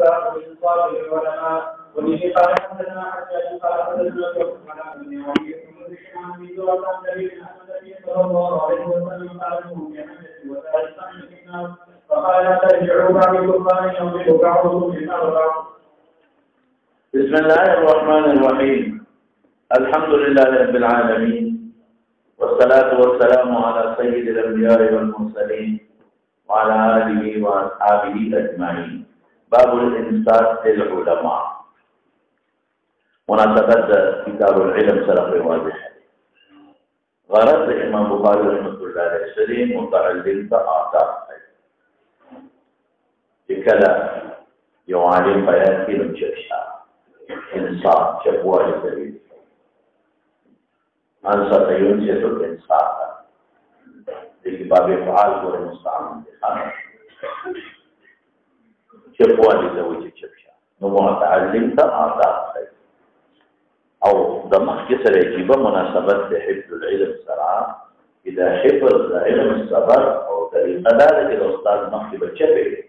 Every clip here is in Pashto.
باب الانصاف للعلماء وبه قال حدثنا حجاج قال حدثنا عن ابن معاويه عن ابي ذر عن النبي صلى الله عليه وسلم قال لهم بحمد وثالثا من الناس فقال لا ترجعوا بعد كفار يضرب بعضكم من بعض. بسم الله الرحمن الرحيم. الحمد لله رب العالمين والصلاة والسلام على سيد الأنبياء والمرسلين وعلى آله وأصحابه أجمعين. باب الإنصات للعلماء. مناسبة كتاب العلم سرق واضح. غرض امام بخاری رحمۃ اللہ علیہ وسلم متعلق آداب ہے کہ کلا یو عالم بیان کی لمچشا انصاف چپوالی دلیل انصاف یون سے تو انصاف ہے لیکن باب فعال کو مستعمل دکھانا چپوالی دلیل چپشا نو متعلق آداب ہے او دمخ کسر عجیبه مناسبت ده حفظ العلم سرعه اذا حفظ العلم الصبر او طریقه داره که استاد مخی بچه بگه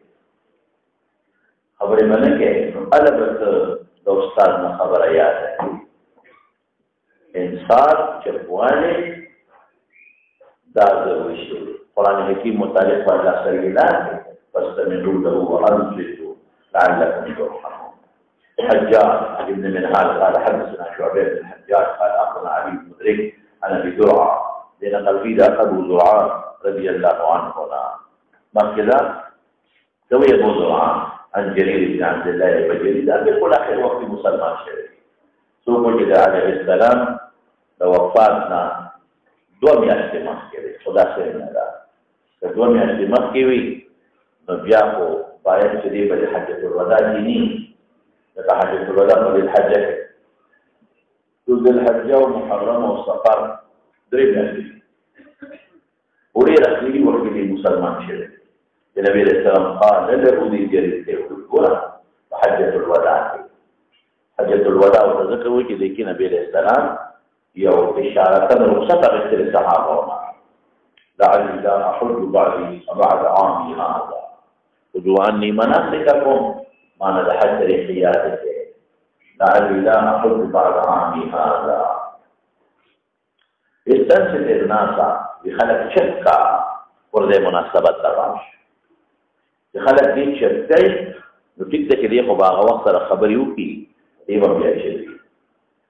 خبری منه که علبت ده استاد نه خبره یاده انصاف چپوانه دا ضروری شده قرآن حکیم متعلق و اللہ سریلان فاستمنوا له وانصتوا لعلكم ترحمون. حجاج ابن منهال قال حدثنا شعبة بن الحجاج قال أخبرنا علي بن مدرك عن أبي زرعة لأن قال أبو زرعة رضي الله عنه ما كذا سوي أبو زرعة عن جرير بن عبد الله بن جرير يقول آخر وقت مسلمان شريف سوق كذا عليه السلام توفاتنا دوم يحتمل كذا خدا سيدنا دوم يحتمل كذا نبياكو بايد شريف لحجة الوداع جنين لقد حجة الوداع قد الحجة ذو الحجة ومحرمة والسفر دريب نفسي ولي رسولي وحكي مسلمان شريف النبي عليه السلام قال للذي جريد يقول وحجة الوداع حجة الوداع وتذكروا كي ذيكي النبي عليه السلام يو إشارة رخصة غير الصحابة لعلي لا أحج بعد عامي هذا خذوا عني مناسككم ما ندحت رحياتك لعلي لا أحج بعد عامي هذا. استنصت الناس بخلق شكا ورد مناسبات لغاش بخلق دين شكاي نتيجة كده خباغ وقت خبريو کی دیوام بیا شدی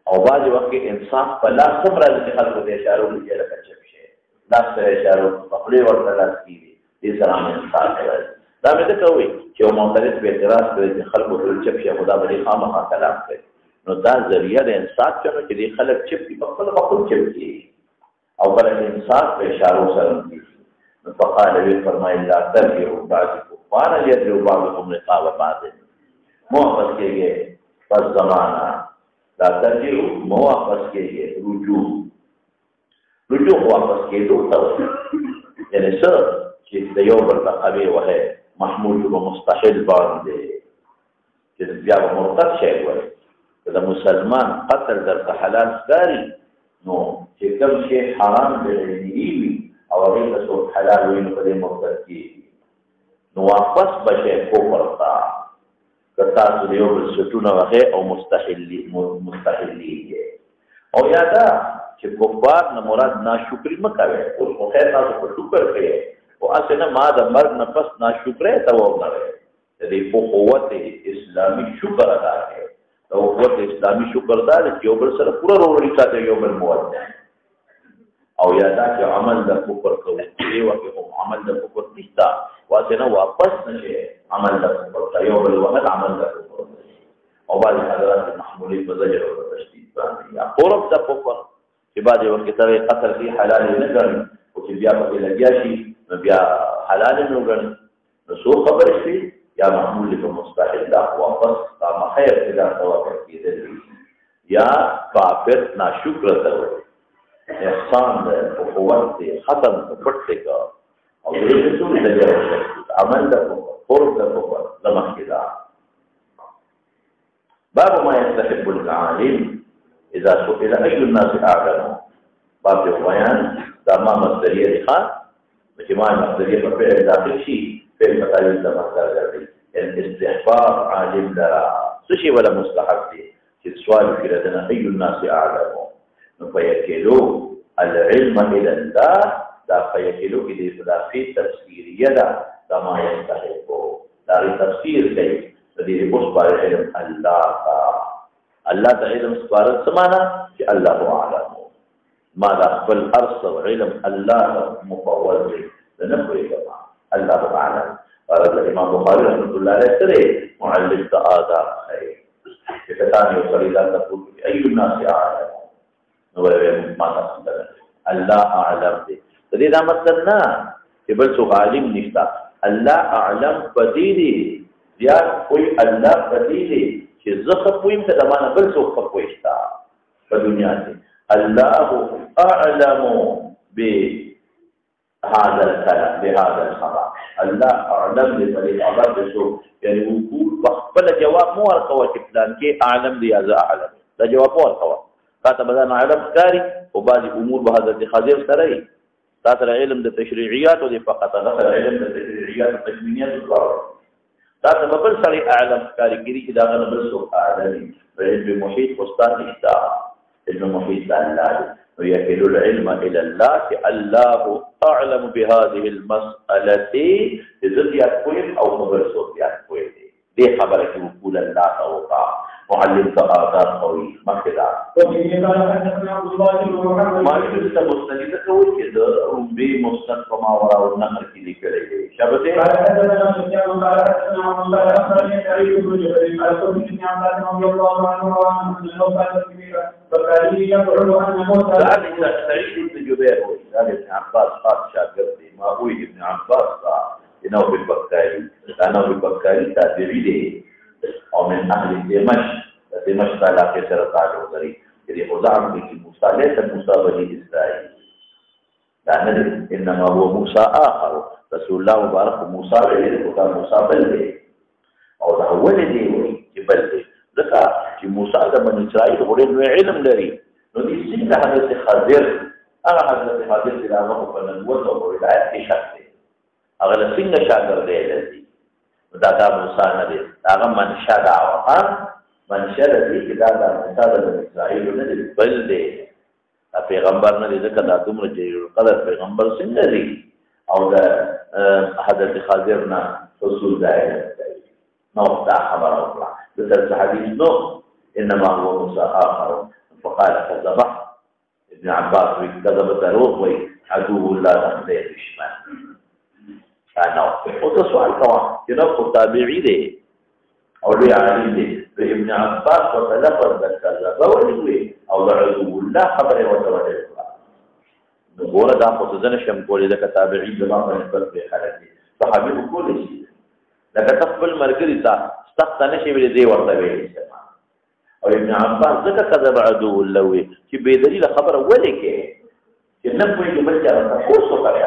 او بعض وقت انصاف فلا صبر از خلق دے اشارو لجے لکا چپشے لاس پر اشارو بقلی ورد لاس کی دی سلام انصاف کرد دا میں دکھوئی کہ وہ معترض پہ اعتراض کرے کہ خلق دل چپشے خدا بلی خامخا کلام کرے نو دا ذریعہ دے انصاف چنو کہ دی خلق چپ کی بقل چپ کی او بل انصاف پہ اشارو سرم کی فقال بي فرمائے لا ترجعوا بعد كفار يدعو بعضكم رقاب بعض موافق کے گئے پس زمانہ لا ترجعوا موافق کے گئے رجوع واپس کے دو یعنی سر چیز دیو برتقبی وحے محمود و مستحل باندے چیز بیاب مرتد شئے ہوئے کہ مسلمان قتل در حلال داری نو چی کم شئے حرام دلینیوی او هغه ته څو حلال وینو په دې مرتد کې نو واپس بشه کفر تا کتا چې یو بل ستونه وغه او مستحلی او یادا چې کفار نه مراد ناشکری مکوي او خو خیر تاسو په شکر کوي او اسنه ما د مرګ نه پس ناشکرې ته وګورئ دې په قوت اسلامي شکر ادا کړئ او قوت اسلامي شکر ادا کړئ یو بل سره پورا وروړي ساتي یو بل مواد او یادا چې عمل د کفر کوي دی وکه عمل د کفر نشتا واسنه واپس نشي عمل د کفر کوي او بل وخت عمل د کفر او بعض حضرات محمولي په زجر او تشدید باندې یا قرب د کفر چې بعد وخت ته قتل فی حلال نه ګڼي او چې بیا په لګیا شي بیا حلال نه ګڼي نو څو خبر شي یا محمول په مستحیل دا واپس تا مخیر اذا توقع کیږي یا کافر ناشکر ته احسان ده قوت ده ختم پټه کا او دې ټول د جواب عمل ده قرب ده لمخ کدا باب ما يستحب العالم اذا سئل اي الناس اعلم باب بیان دا ما مصدریه ښه مجموعه مصدریه په فعل داخل شي فعل متعلق د مصدر ګرځي الاستحباب عالم لرا سشي ولا مستحب دي چې سوال کړه دنا اي الناس اعلم نو فيكلو العلم الى الله دا فيكلو کې دې اضافي تفسیریه دا ما يستحقو دا تفسیر کوي د دې اوس پر علم الله د علم سپارت سمانا چې الله اعلم ما دا خپل ارث او علم الله مفوض دی نه کوي کما الله اعلم قال الامام بخاري رحمه الله عليه سره معلم آداب ہے کتانی وصلیلہ تقول ای الناس اعلم نو ما تاسو الله اعلم دې دې دا مطلب نه چې بل څو عالم نشتا الله اعلم بدیلی یا کوئی الله بدیلی چې زخه پویم ته د معنا بل څه پوښتا په دنیا کې الله اعلم بهذا الكلام بهذا الخبر الله اعلم بالخبر شو يعني وقول بخبل جواب مو ورقه چې پلان کې اعلم دی از اعلم دا جواب ورقه کاتب بدن علم کاری او بعض امور به حضرت خضر سره تاسو علم د تشریعیات او فقط غیر علم د تشریعیات او تکوینیات تاسو په بل سره اعلم کاری کړي چې دا غنه بل څه اعلم علم محیط استاد نشتا علم محیط الله ويكل العلم الى الله الله اعلم بهذه المساله اذا يكون او مبرسوت يكون دي خبره يقول الله توقع معلم تقاطع قوي مكدا ما يست مستند کوي چې د ربي مستند کما ورا او نقل کې لیکل دي شابه سعيد بن جبير ابن عباس قال شاگرد ما هو ابن عباس انه بالبكاري انا بالبكاري تابعي او من اهل دمشق علاقه سره تعلق لري چې خدام کې موسی ليس موسی بني اسرائيل دا نه انما هو موسی اخر رسول الله مبارک موسی له خدام موسی بل دی او دا ول دی چې بل دی ځکه چې موسی د بني اسرائيل غوړي نو علم لري نو دې څنګه حضرت خضر هغه حضرت خضر چې هغه په نبوت او ولایت کې شک دی هغه څنګه شاګرد دی دا موسی نه دی هغه منشا دا منشا دې چې دا موسی د اسرائیل نه دی بل دی پیغمبر نه دی ځکه دا دومره جلیل القدر پیغمبر څنګه دی او دا حضرت خضر نه رسول دی نو دا خبره وکړه د حدیث نو انما هو موسی آخر فقال كذب ابن عباس كذب دروغ وي عدو الله تخدي دشمن انا او ته سوال کوم چې نو تابعی دی او لوی عالم دی ابن عباس وتلفظ بالكذب وي او عدو الله خبره وتوجه نو ګوره دا خو ځنه شم کولې د تابعی زمانه په نسبت به خلک دي صحابي کولې شي لکه تخبل مرګري تا استخت نشي ویلې دی ورته ویلې او ابن عباس ذکر کذب عدو الله چې به دلیل خبره ولې کې چې نه پوهیږي بچا تاسو کوي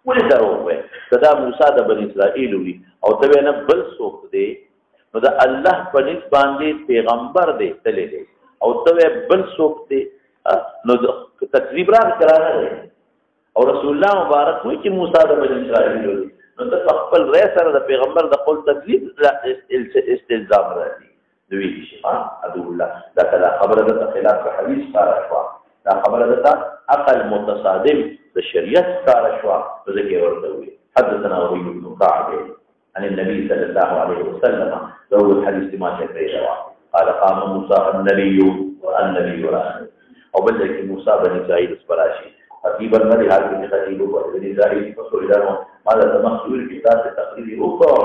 ولې درو وي دا موسی د بنی اسرائیل وی او ته نه بل څوک دی نو دا الله په نس باندې پیغمبر دی تللی دی او ته بل څوک دی نو تکذیب را کړه او رسول الله مبارک وی چې موسی د بنی اسرائیل وی نو ته خپل رئیس سره د پیغمبر د قول تکذیب استلزام راځي دوی شي ادو الله دا کله خبره ده خلاف حدیث قال شوا دا خبره ده عقل متصادم د شریعت قال شوا ذکر ورته وي حدثنا ابي بن كعب عن النبي صلى الله عليه وسلم له الحديث ما شكره قال قام موسى النبي والنبي رسول او بلکې موسی بن اسرائیل سپراشي خطيب المدي حاکم خطيب بن اسرائیل رسول الله ماذا تمثل كتاب تقرير اخرى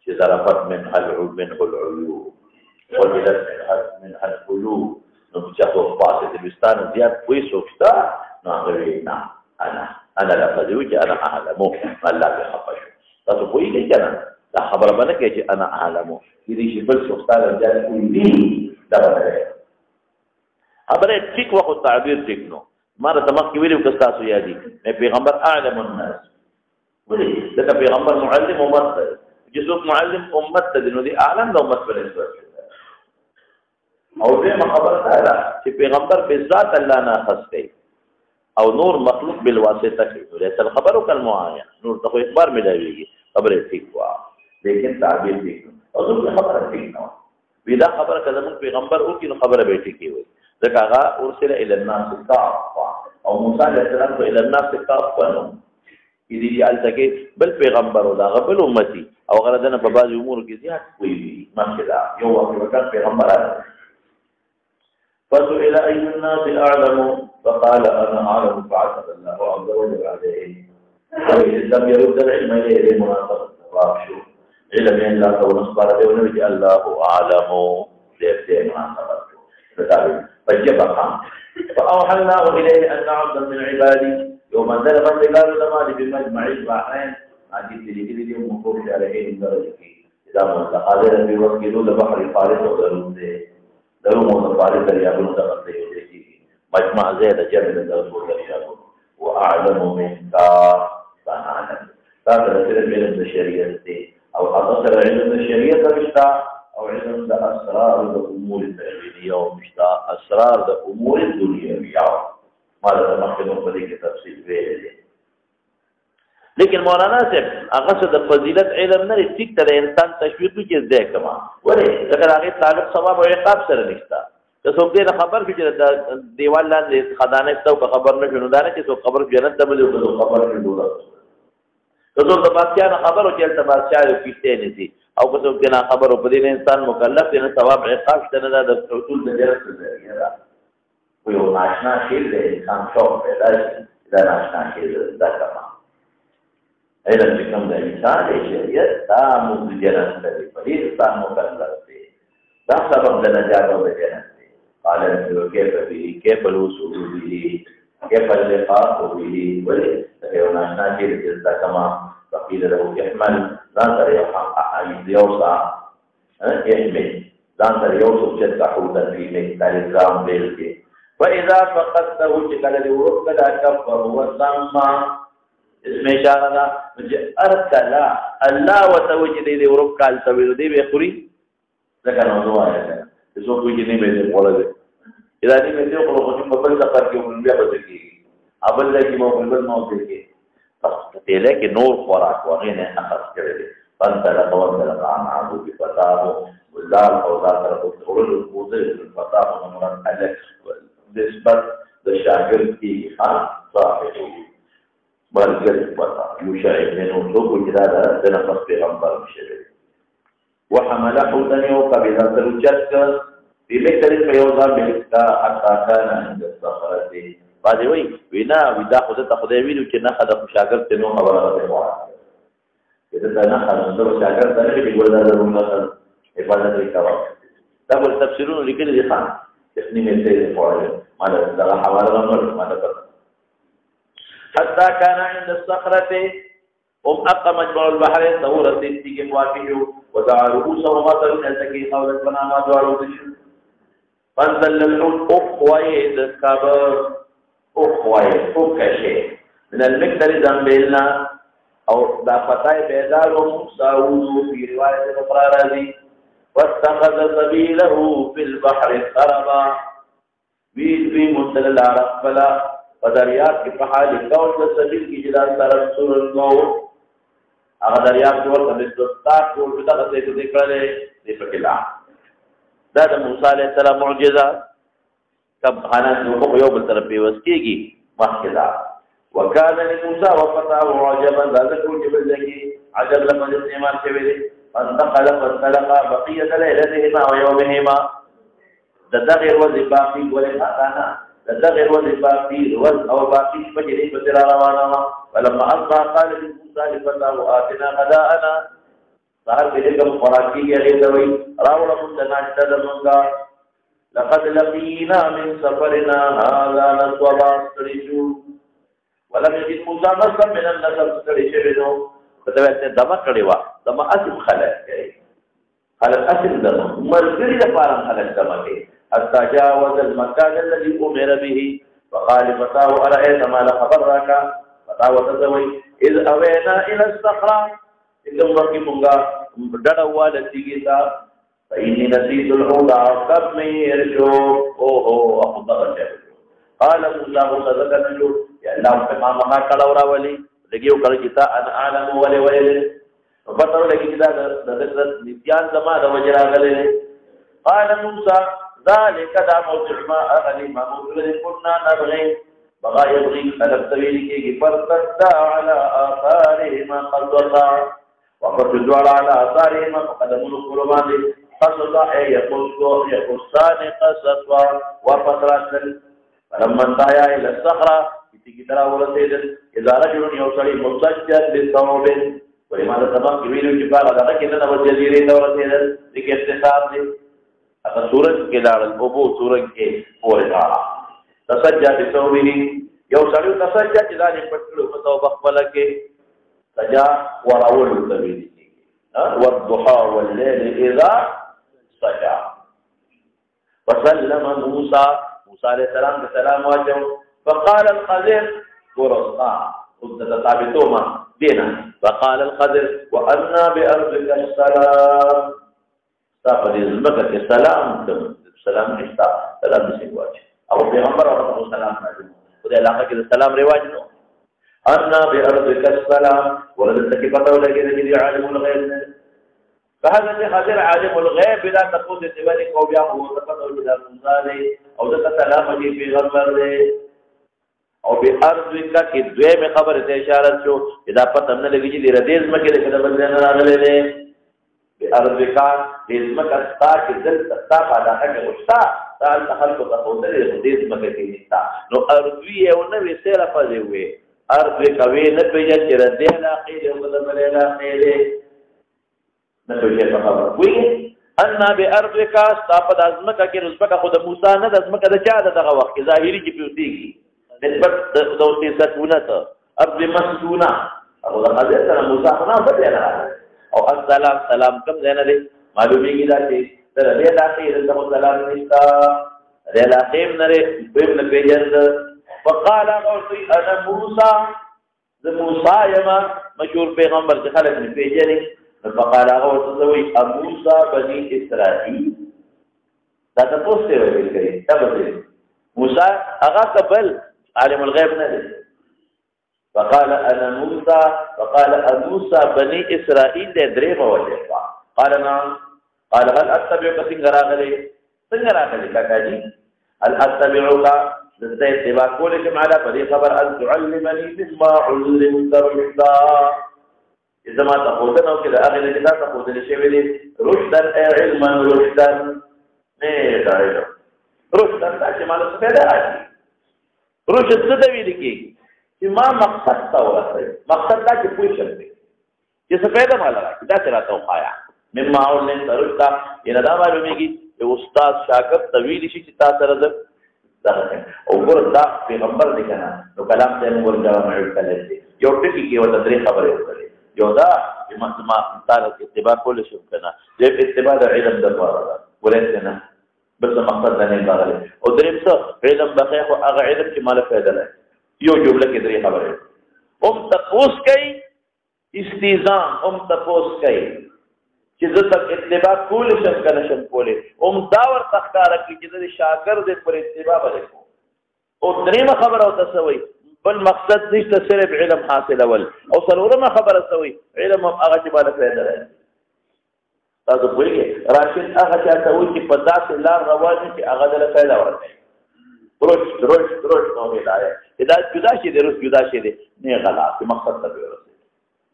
چې ظرفت منه العيوب وجدت منها القلوب نو چې تاسو پاسه د بستان زیات وې سوچتا نو غوښینا انا لا فدوی چې انا اعلم الله به خفش تاسو وایي کنه دا خبره باندې کې چې انا اعلم دې شي بل سوچتا زیات وې دا به خبره ټیک وخت تعبیر ټیک نو ما د تمخ کې ویلو که تاسو یادي نه پیغمبر اعلم الناس ولې دا پیغمبر معلم امت جسوک معلم امت ته نو دي اعلم د امت په نسبت او دې خبره ده چې پیغمبر به ذات الله نه خاص دی او نور مخلوق بالواسطه کوي ولې خبرو کلمه آیا نور ته اخبار ملایوي خبره ٹھیک وا لیکن تعبیر ٹھیک نو او زموږ خبره ٹھیک نه وي دا خبره که زموږ پیغمبر وکړي نو خبره به ټیکې وي ځکه هغه ارسل الی الناس کافه او موسی علیه السلام خو الی الناس کافه نو دې چې هلته کې بل پیغمبر او د هغه بل امتي او هغه د نه په بعضې امورو کې زیات پوه وي مخکې دا یو وخت وکړ پیغمبر فسئل أي الناس أعلم فقال أنا أعلم فعتب الله عز وجل عليه لم يرد العلم إليه مناسبة الجواب شو علم أن لا تكون أخبار ونرجع الله أعلم ليبتئ مناسبته فجب قام فأوحينا إليه أن عبدا من عبادي يوم أنزل من رجال الزمان بمجمع البحرين عندي تلقي مفروش عليه من درجة إذا ما قادر في وقت البحر فارس وغيره درو متفارق دريابون دخلته يدركي مجمع زيد جمل درو دريابون وأعلم منك فنعلم فهذا علم الشريعة أو أتصل علم الشريعة مشتا أو علم أسرار الأمور الدنيوية ومشتا أسرار الأمور الدنيوية ماذا تمكن من تفصيل فيه لیکن مولانا صاحب هغه څه د فضیلت علم نه ټیک ته د انسان تشویق کې زده کما ولې ځکه هغه تعلق ثواب او عقاب سره نشته که څوک دې خبر کې چې دیوال لاندې خدانه ستو خبر نه شنو دا نه چې څوک خبر جنت ته بل او خبر نه دوله که څوک د بادشاہ خبر او چې بادشاہ یو کیسه نه دي او که څوک نه خبر او په دې انسان مکلف نه ثواب عقاب شته نه د ټول د جنت ذریعہ ده یو ناشنا شی د انسان شوق پیدا شي دا ناشنا شی دا کما علم چې کوم د انسان شریعت دا موږ جنت ته په دې انسان مکلف دي دا سبب د نجات او د جنت دی قال كيف به كيف الوصول به كيف اللقاء به ولي یو ناشنا چې د کما فقيل له احمل ځان سره یو حق یوسع احمل ځان سره یوسع چې تحوت فی مقدار الزام بیل کې فاذا فقدته چې کله دې ورکړه کفر وسما اسم اشاره ده چې ارسلا الله وتوجد دې ورک کال تویل دې به خوري ځکه نو دوه ده څو کوی چې نه به پوره ده اذا دې مې ته خو په بل سفر کې مونږ بیا وځي ابل لکه مو بل نو کې پس ته لکه نور خوراک وغه نه اخذ کړی فانت لقوم عن عبد فتاه وزار او ذات رسول الوضع فتاه مراد عليك نسبت د شاګرد کی خاص صاحب مرګ پتا یو شاعر نو څوک چې دا د نفس پیغمبر مشه وحمل حوتن یو قبیله ترچت بمثل فيوضا بلسكا حتى كان عند الصخرة بعد وینا ودا خدای خدای ویلو چې نه خدای شاګرد ته نو خبره ده اذا نه خدای شاګرد ته نه ویل دا زموږه عبادت وکړه دا ول تفسیرونه لیکل دي خان تسنیم ته فوره ماده دا حواله نور ماده حتى كان عند الصخرة أقى مجمع البحرين ثورة تيجي واقعه ودعا رؤوسهم وطن التكي حولت بنا ما دعوا دشو فانزل الحوت أخويد كبر أخويد أكشي من المقدر ذنبيلنا أو دا فتاة بيدار ومساوز في رواية أخرى رضي واتخذ سبيله في البحر سربا في منزل العرب فلا ودریاب کی پہاڑی کون سے سبیل کی جدا طرف سورن کو اگر دریاب کو تمستاق کو بتا سے دیکھ رہے دی پکلا دا موسی علیہ السلام معجزہ کب خانہ کو یوم طرف پیوس کیگی مخلا وكان لموسى وفتاه عجبا ذلك جبل ذكي عجب لما استعمال شوی فانتقل فانطلق بقيه ليلتهما ويومهما تدغر وذباقي ولقانا تدغر وذباقي او باقي فجري بسرا روانا ولما اصبح قال لموسى لفتاه آتنا غداءنا صار بلغم خوراکی غیدوی راولا مندناشتا دمونگا لقد لقينا من سفرنا هذا نصوبا استرشو ولم يجد موسى مصر من النصر استرشو فتویت دمہ کڑیوا دمہ اسم خلق گئے خلق اسم دمہ مرگری دفارم خلق دمہ گئے حتى جاوز المكان الذي أمر به وقال فتاه أرأيت ما لخبرك فتاه وتزوي إذ أوينا إلى الصخرة إذا مركبونغا دڑوا لتیگیتا فإني نسيت الحوض كم من يرشو أوه أخذ قال موسى مصدقا نجو يا الله فما ما كلاورا ولي لګیو کړه چې تا انا عالم ولي فتو لګی دا د نسيان زما د وجه راغلی. قال موسی ذلك دا موضوع ما اغلی ما موضوع كنا نبغي بغا يبغي خلق طويل کېږي فرتدا على آثارهما قصصا وفتدوا على آثارهما فقدموا قربان قصصا يقصان قصصا وفترات فلما انتهى الى الصخره کی طرح ورسېدل اذا رجل يوصل مسجد بالثوب ولماذا سبق ویلو چې باغ دغه کې نه و جزیره ته ورسېدل د کې اختصار دي هغه سورج کې لاړل او بو سورج کې پورې راځه تسجد بالثوب یو سړی تسجد چې ځان پټلو په توبه خپل کې سجا وراول کوي والضحى والليل اذا سجى وسلم موسى عليه السلام السلام واجب فقال الخضر ورصا قلت تثابتوما دينا فقال الخضر وأنا بأرضك السلام تاخذ المكة السلام سلام نشتا سلام نسيب واجب او پیغمبر او سلام معلوم خدای علاقه کې سلام رواج نو أنا بأرضك السلام ولدت كيف تولى كده عالم الغيب فهذا خضر عالم الغيب لا تقول لتبني قوبيا هو تقول الى موسى او ذكر سلام دي پیغمبر دي او به ارض کا کې دوی مې خبره ته اشاره شو اذا پته نه لګی چې ردیز مکه له کده بل نه راغله دي به ارض کا دې مکه تا کې دل تا پادا کې وستا تعال تخلق تقول ردیز مکه کې نشتا نو ارضی او نه وسره پځې وي ارض کوي نه پیژن چې ردیز علاقې له بل بل علاقې نه پیژن خبر وي ان بارضک استاپد ازمکه کې رزبکه خود موسی نه د ازمکه د چا دغه وخت ظاهري کې پیوتيږي نسبت دوستي ستونه ارض مسكونه او د حضرت موسی نه بدل او السلام سلام کوم زنه دي معلومیږي دا چې تر دې داسې د سلام نشتا رلاقیم نره بهم پیجن فقال قوتي انا موسی ذ موسی یما مشهور پیغمبر چې خلک نه پیژني فقال قوتي موسی بني اسرائيل دا تاسو ته ویل کړي تاسو موسی هغه قبل عالم الغيب نادي فقال انا موسى بني اسرائيل دريم وجهه قال نعم قال هل اتبعك سنغراغلي كاكاجي هل اتبعك لتتبع كلكم على فريق خبر ان تعلمني مما علمت رشدا اذا ما تقولنا كده اغلى كده تقول لي شيء رشدا علما رشدا نه دايره رشدا چې مالو څه ده رشد څه دی ویل کی چې ما مقصد تا ورسره مقصد دا چې پوه شم چې څه پیدا مال راځي دا څه راته وخایا مما اولن ترشتا ان دا معلومیږي چې استاد شاګرد طویل شي چې تاسو سره ده او ګور دا پیغمبر دی کنه نو کلام ته موږ جواب ورکړل دي یو ټکی کې وته درې خبرې وکړي یو دا چې ما تعالی اتباع کول شو کنه دې اتباع د علم د لپاره ولې نه بس مقصد نه غواړي او درې څه علم بخیخ او هغه علم چې مال فائدہ لري یو جمله کې درې خبرې تپوس کوي استیزان تپوس کوي چې زه تک اتباع کول شم کنه شم کولې دا ور تخکار کوي چې د شاګرد پر اتباع وکړي او درېمه خبره او تسوي بل مقصد نشته صرف علم حاصل اول او څلورمه خبره سوي علم هغه چې مال فائدہ لري تاسو پوهیږئ راشد هغه چاته وایي چې په داسې لار روان چې هغه د فایده ورکړي روش نو هدایت دا جدا شي د روش جدا شي دی نه غلط مقصد ته ورسېږي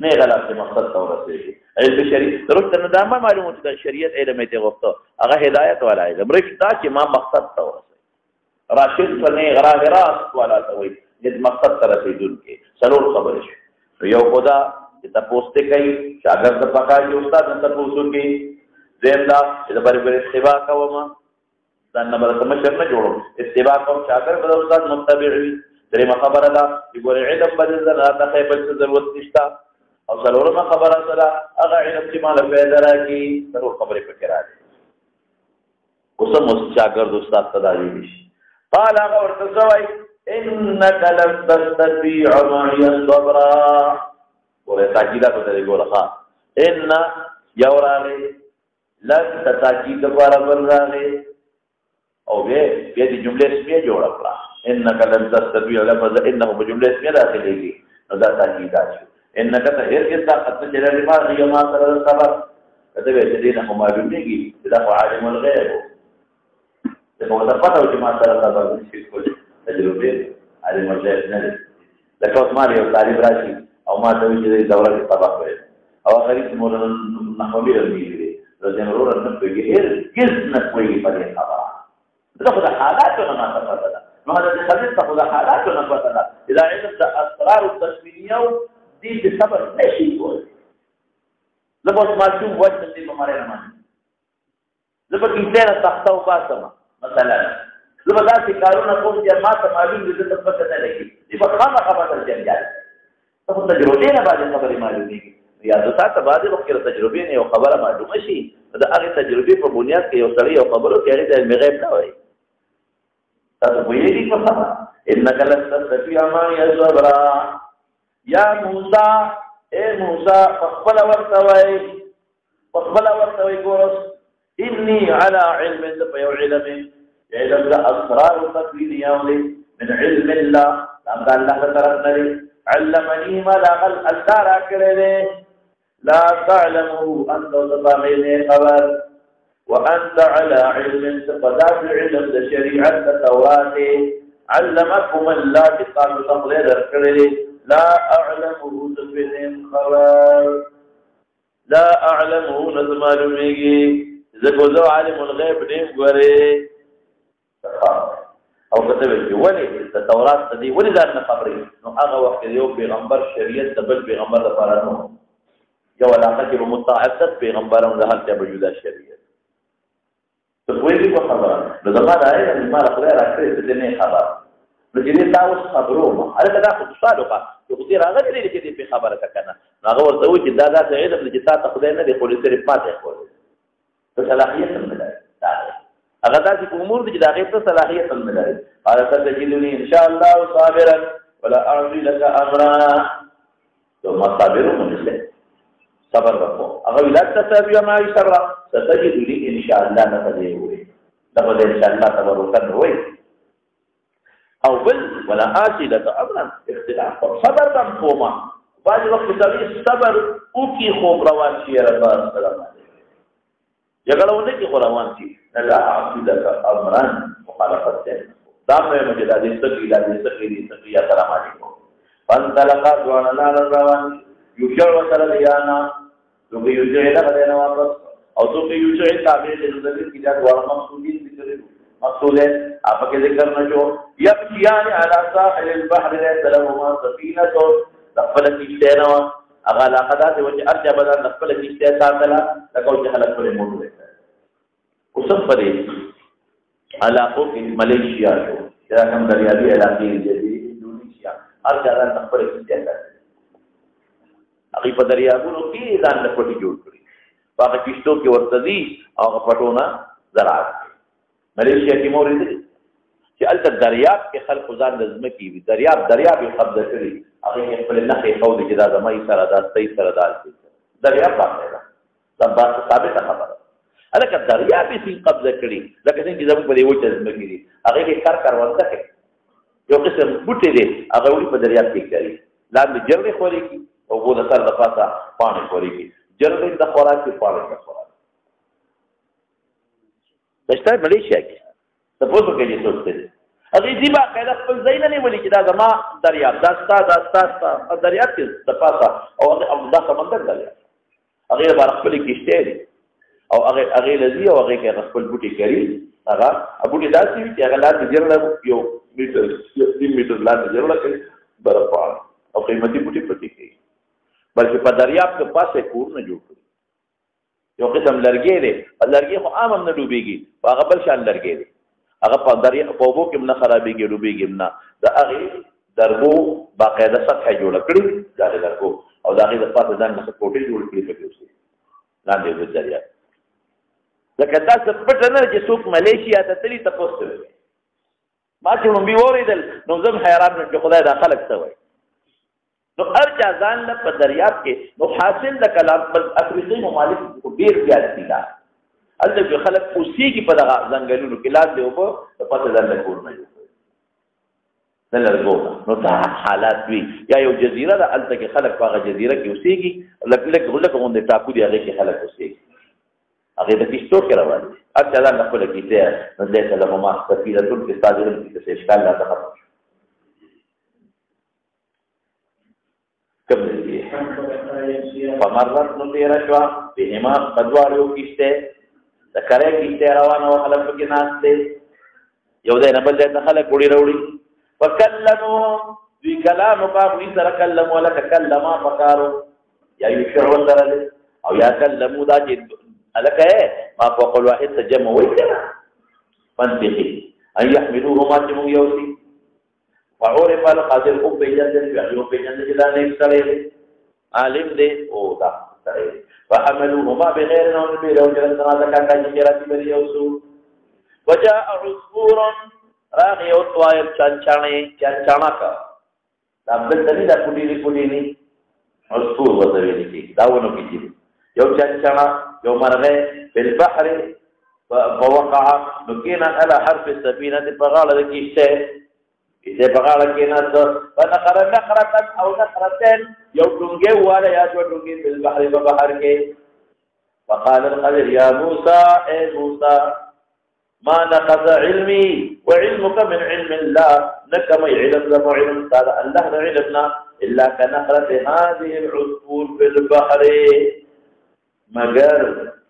نه غلط مقصد ته ورسېږي علم شریعت روش ته دا معلومه چې شریعت علم ته غوښته هغه هدایت ولا علم روش دا چې ما مقصد ته ورسېږي راشد ته نه غراغراس ولا ته وایي چې مقصد ته رسېدونکي څلور خبرې شو یو خدا kita poste kai شاګرد د پکا چې استاد نن تاسو کې زنده د بری اتباع کوم دا نمبر کوم شر نه جوړو اتباع کوم شاګرد د استاد متبع وي درې خبره ده چې ګور علم بدل نه راته بل څه ضرورت نشته او څلورمه خبره سره هغه علم چې مال پیدا راکې ضرور خبرې پکې راځي اوس مو شاګرد استاد تداوی شي قال هغه ورته وای انك لن تستطيع معي صبرا ورته تاکیدات ته ګورخه ان یوراله لن تاکید برابر راغله او به دې جمله اسمیه جوړه کړه انك لن تستطيع لفظ انه بجمله اسمیه داخليږي نو دا تاکیدات انك هرگز طاقت نه چلې ما یما سره صبر کته به دې نه معلومیږي دا عالم الغیب دغه ودا پته چې ما سره صبر نشي کولای تجربه عالم الغیب نه لکه اوس ما یو طالب راشي او ما ته وایي چې دوره کې سبق وایي او غریب مولانا نحوی رمي رضین ورور نه پیږي هرگز نه کوي په دې خبره دغه د حالاتو نه پته ده نو دا د حدیث په حالاتو نه پته ده اذا علم د اسرار التشمینیه دې د صبر نشي کولای لبوس ماشوم وجه دې بماره نه مانی لبا کیسه تخته او باسمه مثلا لبا داسې کارونه کوم چې ما ته معلوم دي چې پته نه لګي دې په خامہ خبره درځي ته د تجربې نه باندې خبرې معلومیږي یا د تاسو باندې وکړه تجربې نه یو خبره معلومه شي دا هغه تجربې په بنیاد کې یو سړی یو خبرو کې اړې د علم غیب نه وایي تاسو ویلي په خبره انک لن تستطيع معي صبرا یا موسی اے موسی فقبل ورتوي ګورس انی علی علم فیو علم الاسرار تقویدیه من علم الله دا الله تعالی علمني ما داخل الدار كرده لا تعلمه أنت وتطامين خبر وأنت على علم تقدات علم الشريعة التوراة علمكم الله بقام تقدير كرده لا أعلمه تفين خبر لا أعلمه نزمال ميجي زكوزو عالم الغيب نيم غري او كتب ولي التوراة دي ولي ذات خبري نو هغه وخت یو پیغمبر شریعت د بل پیغمبر لپاره نو یو علاقه کې متعدد پیغمبرانو د هر څه موجوده شریعت ته وایي په خبره نو زما دا یې ما خبره راکړې دې نه خبر نو چې تاسو خبرو ما هغه دا خو صادقه یو دې راغلي چې دې په خبره کنه هغه ورته وایي چې دا د علم چې تاسو خدای نه دی خو لري صرف ماته خو ته صلاحیت نه لري هغه داسې امور دي چې دا غیر څه صلاحیت نه لري قال ستجدني ان شاء الله صابرا ولا اعصي لك امرا ثم صابر مثله صبر وکړه هغه لا تستطيع ما صبر ستجدني ان شاء الله نتدوي دا به ان شاء الله صبر وکړي او بل ولا اعصي لك امرا اختلاف صبر تم قوما بعض وخت ته صبر او کی خوب روان شي رسول الله سلام جګړهونه کې روان شي لا اعصي لك امرا مخالفت ده دا مې مجدا دې څه یا سلام علیکم فانطلقا دوانا روان یوشع وسره دیانا تو کې یوشع له غره واپس او تو کې یوشع تابع دې ذکر کې دا دوه مقصودین ذکر مقصود ہے آپ کے ذکر نہ جو یمشیان علی ساحل البحر ليس لهما سفینہ تقبل کیشتنا اغا لاقدات وجه ارجع بدل تقبل کیشتہ ساتلا لکو جهل کل موضوع ہے اسم پرے علاقوں کی ملیشیا جو جرا کم دریابی علاقے جیسے انڈونیشیا ہر جگہ نمبر کیشتہ کرتے اقی په دریابونو کې ځان له پټي جوړ کړی هغه کیشتو کې ورته دي هغه پټونه زراعت ملیشیا کې مورید دي چې الته دریاب کې خلق ځان لازم کی وي دریاب قبضه کړی هغه خپل نه خو د جدا زمای سره د استي سره دال دریاب باندې دا بات ثابت خبره الکه دریاب یې قبضه کړی لکه څنګه چې زموږ په دې وچه ځمکې دي هغه کې کار ورته کوي یو قسم بوټي دي هغه وړي په دریاب کې کوي لاندې جرړې خوري کی او په سر د پاسه پانی خوري کی جرړې د خوراک په پاله کې خوراک دشته ملیشیا کې تاسو کې دې سوچته هغه دې با قاعده خپل ځای نه ولي چې دا زما دریاب داستا دریاب کې د پاسه او هغه سمندر دریا هغه بار خپل کېشته دي او هغه لذي او هغه کې خپل بوټي کوي هغه بوټي داسې چې هغه لاندې جرړه یو میټر 3 میټر لاندې جرړه کوي برف او قیمتي بوټي پټي کوي بلکې په دریاب کې پاسه کور نه جوړ کړي یو قسم لرګي دي لرګي خو عام نه ډوبېږي هغه بل شان لرګي دي هغه په دریاب په وبو کې نه خرابېږي ډوبېږي نه دا هغه دربو باقاعده سطح جوړ کړي دا دربو او دا هغه د پاسه ځان نه کوټې جوړ کړي په اوسه لاندې د دریاب لکه تاسو پټ نه چې څوک ملیشیا ته تلی تاسو ما چې نو بیوریدل نو زم حیران چې خدای دا خلق څه وای نو ارجع ځان له په دریاب کې نو حاصل د کلام بل افریقي ممالک کو ډیر زیات دي دا الته چې خلک اوسې کې په دغه ځنګلونو کې لاس دی او په پته ځان له کور نه د لرګو نو دا حالات وي یا یو جزیره ده هلته کې خلک په هغه جزیره کې اوسېږي لږ غونډې ټاپو دي هغې کې خلک اوسېږي هغې د کښتو کې روان دي هر چا ځان له خپله کښتۍ نو دی ته لهما سفینتون کې ستا زړه کې څه اشکال راته ختم شو کوم دی فمرت نو تېره شوه بهما په دواړو یو کښتۍ د کرۍ کښتۍ روانه وه خلک پکې ناست دی یو ځای نه بل ځای ته خلک وړي راوړي فکلموهم دوی کلام وکړه هغوی سره کلمو لکه کلما پکارو یا یشرعون سره دی او یا کلمو دا چې هلکه ما فوق الواحد ته جمع وایي که نه منطقي ان یحملوهما چې موږ یوسي فعرف القادر وپېژندل شو هغې وپېژندل چې دا نیک سړی دی عالم دی او دا سړی دی فحملوهما بغیر نون بلوجرت نه ځکه چې راتي به یوسو وجاء عصفور راغ یو طوایر چانچاڼه کا دا بلته نه دا پوډینی عصفور ورته ویل کېږي دا ونو کې چې یو چانچاڼه یو مرغۍ په البحر فوقع نو کېنه على حرف السفینه په غاړه د کښتۍ کښتۍ په غاړه کېناسته فنقر نقرة او نقرتين یو ډونګې وواله یا دوه ډونګې په البحر په بحر کې فقال الخضر یا موسی اے موسی ما نقض علمي وعلمك من علم الله نكم علم له علم قال الله علمنا الا كنقرة هذه العصفور في البحر مگر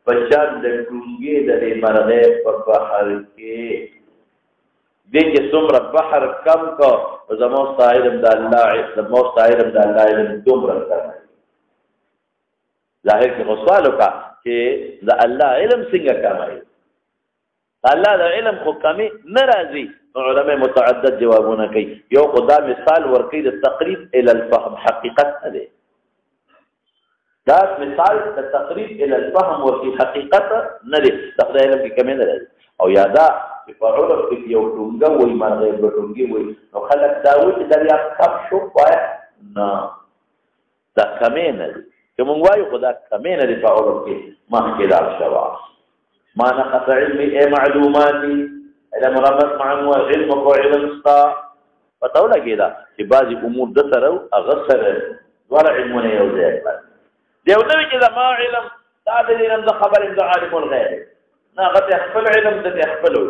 پشان د ټونګې د مرغۍ په بحر کې دې چې څومره بحر کم کو زموږ علم د الله علم دومره کوي ظاهر کې سوال وکړه چې د الله علم څنګه کوي الله د علم خو کمی نه راځي علماء متعدد جوابونه کوي یو خدا مثال ورکوي د تقریب الى الفهم حقیقت نه دی دا مثال د تقریب الى الفهم ورکوي حقیقت نه دی د خدای علم کې کمی نه راځي او یادا چې په عرف کې یو ټونګه وایي مرغۍ دوه ټونګې وایي نو خلک دا وایي چې دا بیا کم شو وایه نه دا کمی نه دی که مونږ وایو خو دا کمی نه دی په عرف کې مخکې لاړ شوه ما نقص علمي اي معلوماتي علم ربط مع علمك وعلم استا فتولا كده چې بعضي امور د سره اغسر ولا علمونه یو ځای دی نو چې ما علم دا د علم د خبر د عالم الغيب ناغت يخفل علم د يخفلو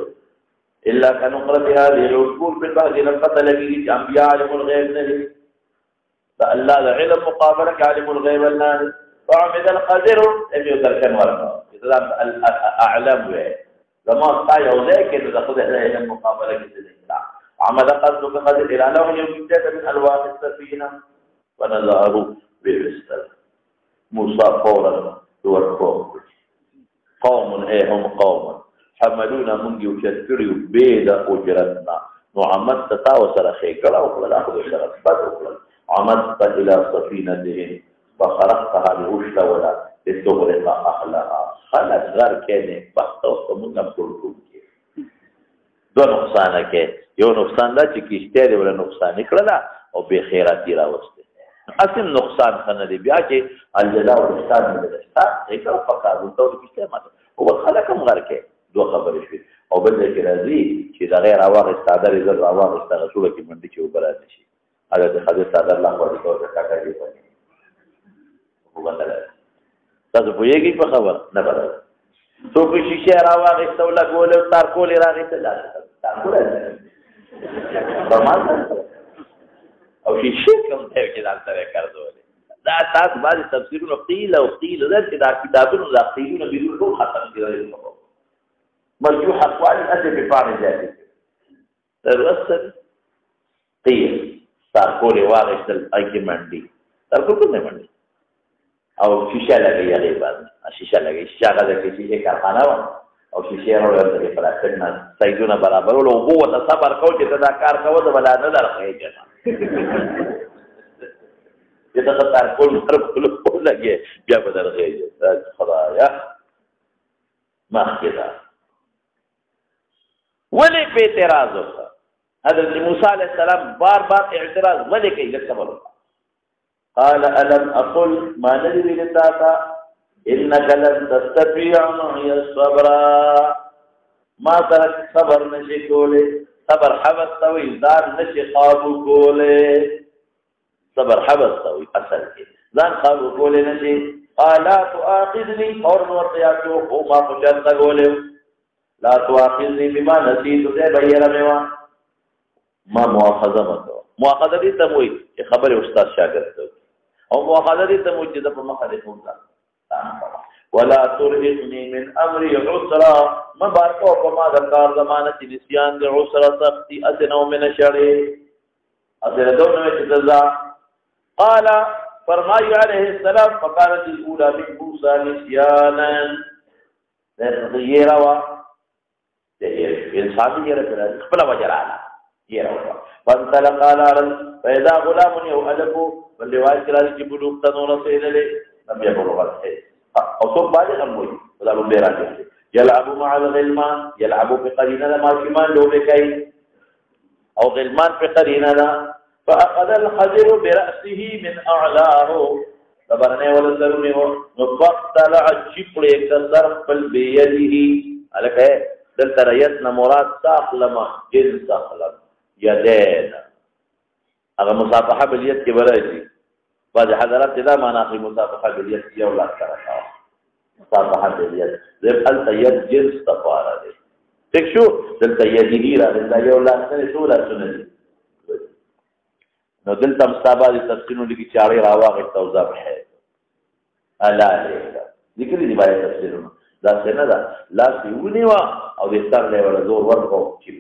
الا كانوا قرأ هذه العصفور بالبعض لقتل به انبياء عالم الغيب نبي فالله علم مقابلك عالم الغيب النادي وعمد القدر لم يدركن ورقه اعلم لما قال ذلك انه تاخذ الى المقابله كذا عمد قصدك قدر الى انه يوجد من الواح السفينه ونظهروا بالرسل موسى فورا ورقوا قوم هم قوم حملونا من يشكروا بيد اجرتنا وعمد تتاوسر خيكلا وقال اخذ شرف بدر عمدت الى سفينتهم فخرقتها لغشت ولا لتغرق اهلها خلق غر کېنه پښتو کومه ټول کې دو نقصان کې یو نقصان دا چې کیشته دی ولا نقصان کړلا او به خیراتی راوسته اسیم نقصان خنه دی بیا چې الجزاء والإحسان من الإحسان هیڅ فقط ټول کیشته ماته او خلک هم غر کې دوه خبرې شوي او بل کې راځي چې دا غیر اواغ استعداد رضا اواغ استغفر کې منډي چې وبرات شي هغه د حضرت صادر الله ورته کوته کاټه دی وګورئ تاسو پوهیږئ په خبر نه برابر څوک شیشه راواغسته ولا ګول او تار کول راغسته لا تار کول او شیشه کوم ته کې ځانته کړو دا تاسو باندې تفسیرونه قیل او قیل درته دا کتابونو ځاقیونه بیرون ختم کړي مرجوح اقوال الادب بفعل ذلك ترسل قیل تار کول واغسته اګي منډي تار کول نه منډي او شیشه لګي هغه باندې شیشه لګي شیشه هغه د شیشه کارخانه و او شیشه راوړل د پلاستیک نه سایزونه برابرول او وو ته صبر کو چې دا کار کوو د بلا نه درخې جنا چې دا تار کول کول لګي بیا به درخې خدایا ما کېدا ولی په اعتراض وکړه حضرت موسی علیه السلام بار اعتراض ولی کوي لکه صبر قال ألم أقل ما ندري لتاتا إنك لن تستطيع معي الصبر ما ترك صبر نشكولي صبر حبس ته وایي ځان نشي قابو کولی صبر حبس ته وایي اصل کې ځان قابو کولی نشي قال لا تؤاخذني فورا ورته یاد کړو خو ما خو چرته کولی لا تؤاخذني بما نسيت دی بیره مې وه ما مؤاخذه مه کوه مؤاخذه دې ته م وایي چې خبرې استاد شاګرد ته وکړي او مؤاخذه دې ته م وایي چې زه په مخه دې کوم ولا ترهقني من امري عسرا ما بارکو په ما د کار زمانه چې نسيان د عسرا سختي اسنو من شړې اته دونه چې تزا قال فرمای عليه السلام فقالت الاولى من موسى نسيانا غيروا انسان یې راځي خپل وجراله یې راو فانطلق على فاذا غلام يؤلف بل روایت راځي چې بلوغ تنور سيدله لم يبلغ الحج او څوک بالغ هم وي دا لومړی راځي يلعب مع الغلمان يلعب بقرينه ما شمان لوبه کوي او غلمان په قرينه فاخذ الخضر براسه من اعلاه تبرنه ولا ضروري هو فقتلع الشبر كسر بل بيده الکه دلته رایتنا مراد ساخلما جنس ساخلم یدین هغه مصافحه بالیت کې ورایي بعض حضرات دا معنا کوي مصافحه بالیت یو لا سره مصافحه بالیت ذل الید جنس تفاره دي څه شو دلته یدی را یو لا سره ټول سنت نو دلته مصابه تفسیرونه لګي چاړي راواغه توضیح ہے الا ذکر دی باندې تفسیرونه دا څنګه دا لاس یونی وا او د ستر له ور زور ورکو چې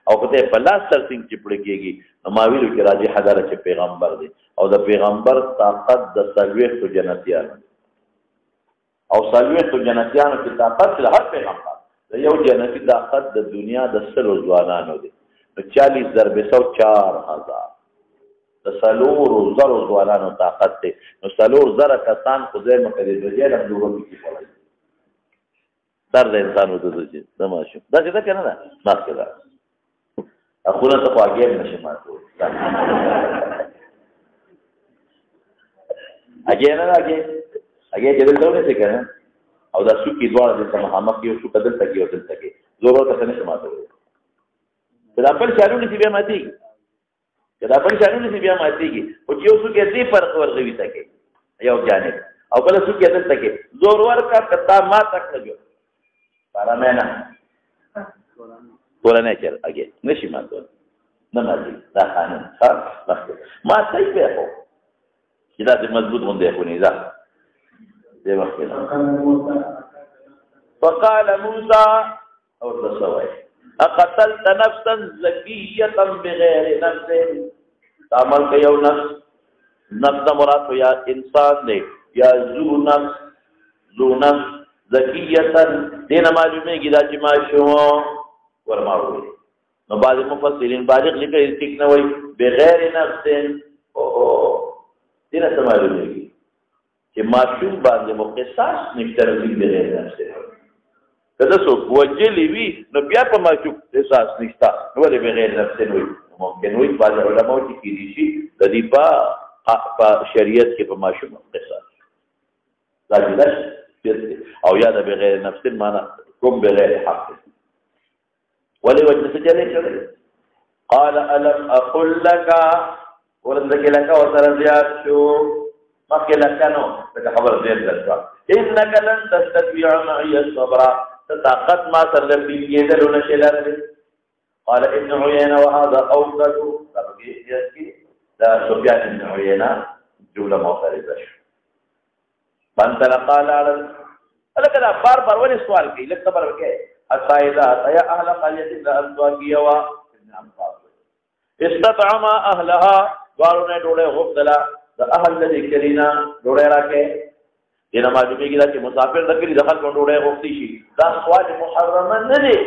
او کته په لاس سره څنګه چپړ کېږي ما ویلو کې راځي حضرت چې پیغمبر دی او د پیغمبر طاقت د سلويخ جنتیانو او سلويخ جنتیانو کې طاقت له هر پیغمبر د یو جنتی طاقت د دنیا د سلو ځوانانو دی 40 ضرب 104,000 د سلور زرو ځوانانو طاقت دی نو سلور زره کسان خو ځای مکه دی د جیل د ورو کې پړای درد انسان وته دي تماشو دا څه کنه نه مات کړه اخونه ته واګې نشي ماتو اګه نه اګه چې دلته څه کنه او دا شو کې دوه د سمحامه کې شو کدل تکي او دل تکي زورو ته نه ماتو دا په چارو کې بیا ماتي دا په چارو کې بیا ماتيږي او چې اوسو کې دې فرق ورغوي تکي یو جانب او بل څه کې دل تکي زور ورکا کتا ما تک لګو پارامنا قرآن چر اگه نشی ماتون نمازی دا خانم ما صحیح به خو چې دا مضبوط غونډه خو نه ده دی وخت فقال موسى او تسوي اقتلت نفسا زكيه بغير نفس تعمل کيو نفس مراد یا انسان دی یا ذو نفس زکیتن دین معلومه کی دا چې ما شو ورماوي نو بعض مفسرین بالغ لیکي ټیک نه وای بغیر نفس او دین ته معلومه کی چې ما شو باندې مو قصاص نشته بغیر نفس کله سو وجلی وی نو بیا په ما شو قصاص نشته نو ولې بغیر نفس وای ممکن وای بعض علماء چې کیږي شي د دې په شریعت کې په ما شو قصاص راځي او یا د بغیر نفس معنا کوم بغیر حق ولي وجه سجله شوی قال الم اقول لك ورذك لك وترزيات شو ما لك نو خبر زين درته انك لن تستطيع معي الصبر تطاقت ما سر في يدل نشلر قال ابن عيينة وهذا اوقد تبقي يسكي لا سفيان ابن عيينة جمله معترضه فانطلق على الکدا بار ولې سوال کوي لکه خبر وکړي اسایدا یا اهل قريه الاسواقيه وا ابن عباس استطعم اهلها وارونه ډوړې غوښتله د اهل ذکرینا ډوړې راکې دینه معلومه کیږي چې مسافر د کلی دخل کو ډوړې غوښتي شي دا سوال محرم نه دی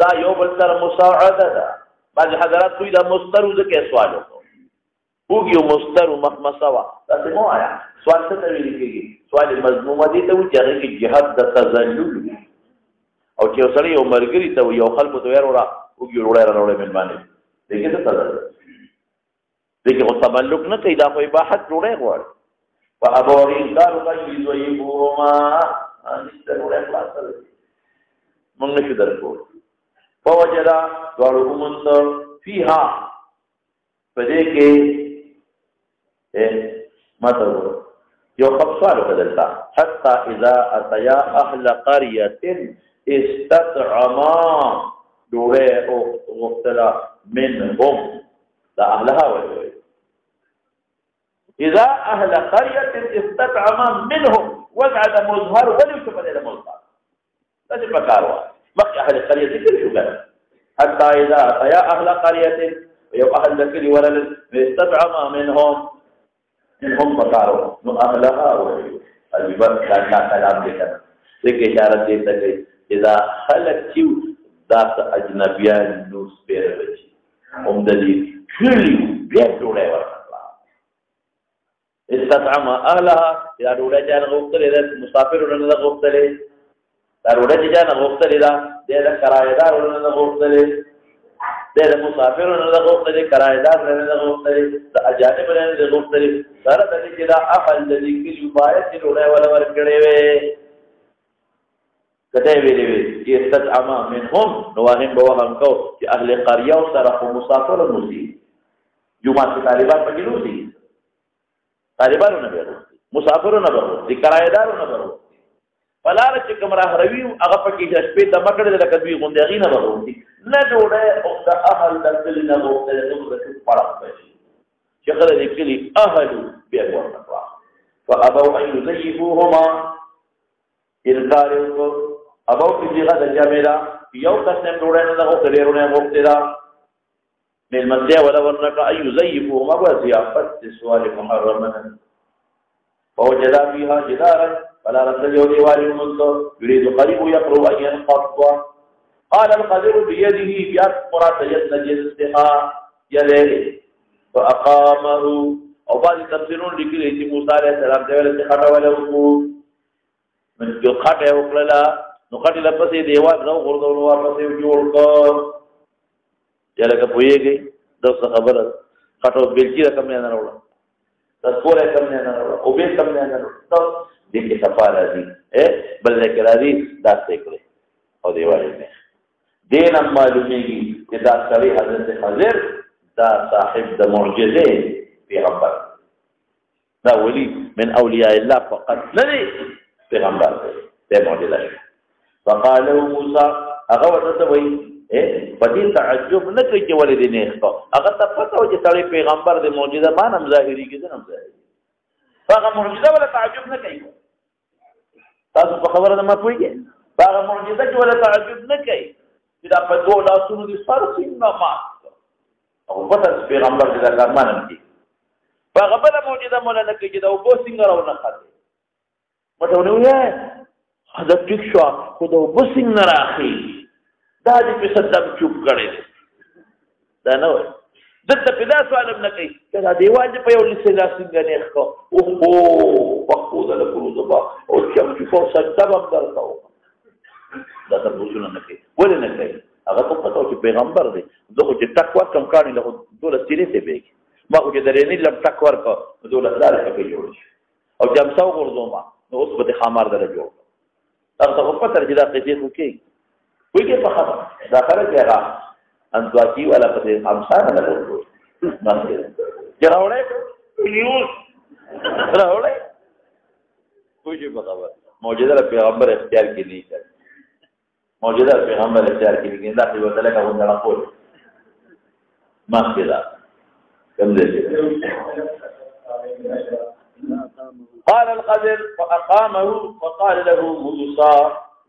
دا یو بل سره مساعده ده بعض حضرات کوئی دا مسترو ځکه سوال وکړي وګیو مسترو مخمسوا تاسو مو آیا سوال څه ته ویل کېږي سوال مضمومه دي ته چې هغه کې جهاد د تزلل او چې سړی یو مرګري ته یو خلکو ته ورورا وګیو وروړه من باندې دغه څه تزلل دغه او تملک نه کوي دا خو اباحت وروړه غواړي فابورین قالوا قيذوهما انستر ولا خلاص مونږ نشو درکو فوجدا دوړو ومنت فيها پدې کې ماته یو خپسوال بدلتا حتى اذا اتيا اهل قريه استطعما دوړه او وقتلا منهم دا اهلها وي اذا اهل قريه استطعما منهم وقعد مظهر وليس بدل مظهر هذا بكاروا بقي اهل القريه كل شو قال حتى اذا اتيا اهل قريه يو اهل كل ولد استطعما منهم بكاروا نو اهلها وي البر كان كلام ذكر ذكر اشاره دې ته اذا خلق کیو ذات اجنبيان نو سپیرل هم د دې کلی بیا جوړه ورکړه استطعم اهلها یا ډوډۍ جان غوښتلې ده مسافرونو نه غوښتلې دا ډوډۍ جان غوښتلې ده د کرایدارونو نه غوښتلې د مسافرونو نه غوښتلې کرایدار نه غوښتلې د اجانب نه غوښتلې سره د دې دا اهل د دې کلی باید ډوډۍ ولا ورکړې وي کته ویلې وي چې استطعم منهم نواهم بوهم کو چې اهل قريه او سره مسافر نوسي جمعه طالبان پکې نوسي طالبانو نه بیرو مسافرونو نه بیرو دي کرایدارونو نه بیرو پلار چې کوم راهروي هغه پکې شپې ته مکړه د کدوې غوندېغي نه بیرو نه جوړه او د اهل د کلی نه وته د څه پړق شي چې خلک د کلی اهل بیا ورته فابوا ان يزيفوهما انکار وکړو ابو کیږي د جامعه یو قسم جوړه نه غوښتل ورونه غوښتل من المسيح ولا ورنك أن يزيفوا مبازيافت سوال محرما فوجد فيها جدارا فلا رد اليوم والمنصر يريد قريب يقرب أن ينقض قال القدر بيده بأكبر يد جنسها يليه فأقامه أو بعض تفسيرون لكي موسى عليه السلام تولى خطا ولا وقوف من جو خطا وقللا نقاط لپسې دیوال نو غردو نو واپسې جوړ کړ یا لکه پوهېږي دغه خبره خټو بیلچی رقم نه راوړه تاسو رقم نه راوړه او به کم نه راوړه دې کې صفا راځي بل ذکر راځي دا څه کړی او دیوال نه دین معلومیږي چې دا سړی حضرت خضر دا صاحب د معجزې پیغمبر دا ولی من اولیاء الله فقط نه پیغمبر دی معجزه فقال موسی هغه ورته وایي پدې تعجب نه کوي چې ولې دې نه ښه هغه ته پته و چې سړی پیغمبر د معجزه مان هم ظاهري کې نه ظاهري هغه معجزه ولا تعجب نه کوي تاسو په خبره نه مپويږئ هغه معجزه چې ولا تعجب نه کوي چې دا په دوه لاسونو دي سر څنګه مات او پته پیغمبر دې دا کار مان کوي هغه بل معجزه مولا نه کوي چې دا وبو څنګه راونه خاطر مته ونه دا ټیک شو خو دا وبو څنګه راخي دا دې په صدق چوپ کړي دا نه وای دته په دا سوال نه کوي دا دیوال په یو لسه څنګه نه ښه او وقو ده له کولو دبا او چې په صدق هم درتاو دا تاسو نه کوي ولې نه کوي هغه په پاتو چې پیغمبر دی دغه چې تقوا کم کاری له دوله سینې ته بیګي ما خو چې درې نه لم تقوا ورکو دوله دار کې جوړ شي او جام څو ورځوما نو اوس به خامار دره جوړ تاسو په پاتره چې دا قضیه کوي ویګه په خبره داخله کې را انځواکی ولا په امثال نه ورو باندې جراوړې نیوز راوړې کوجه په خبره موجوده پیغمبر اختیار کې نه کړ موجوده پیغمبر اختیار کې نه دا په وته لکه ونه راکول ما کېدا کوم دې قال القدر فأقامه وقال له موسى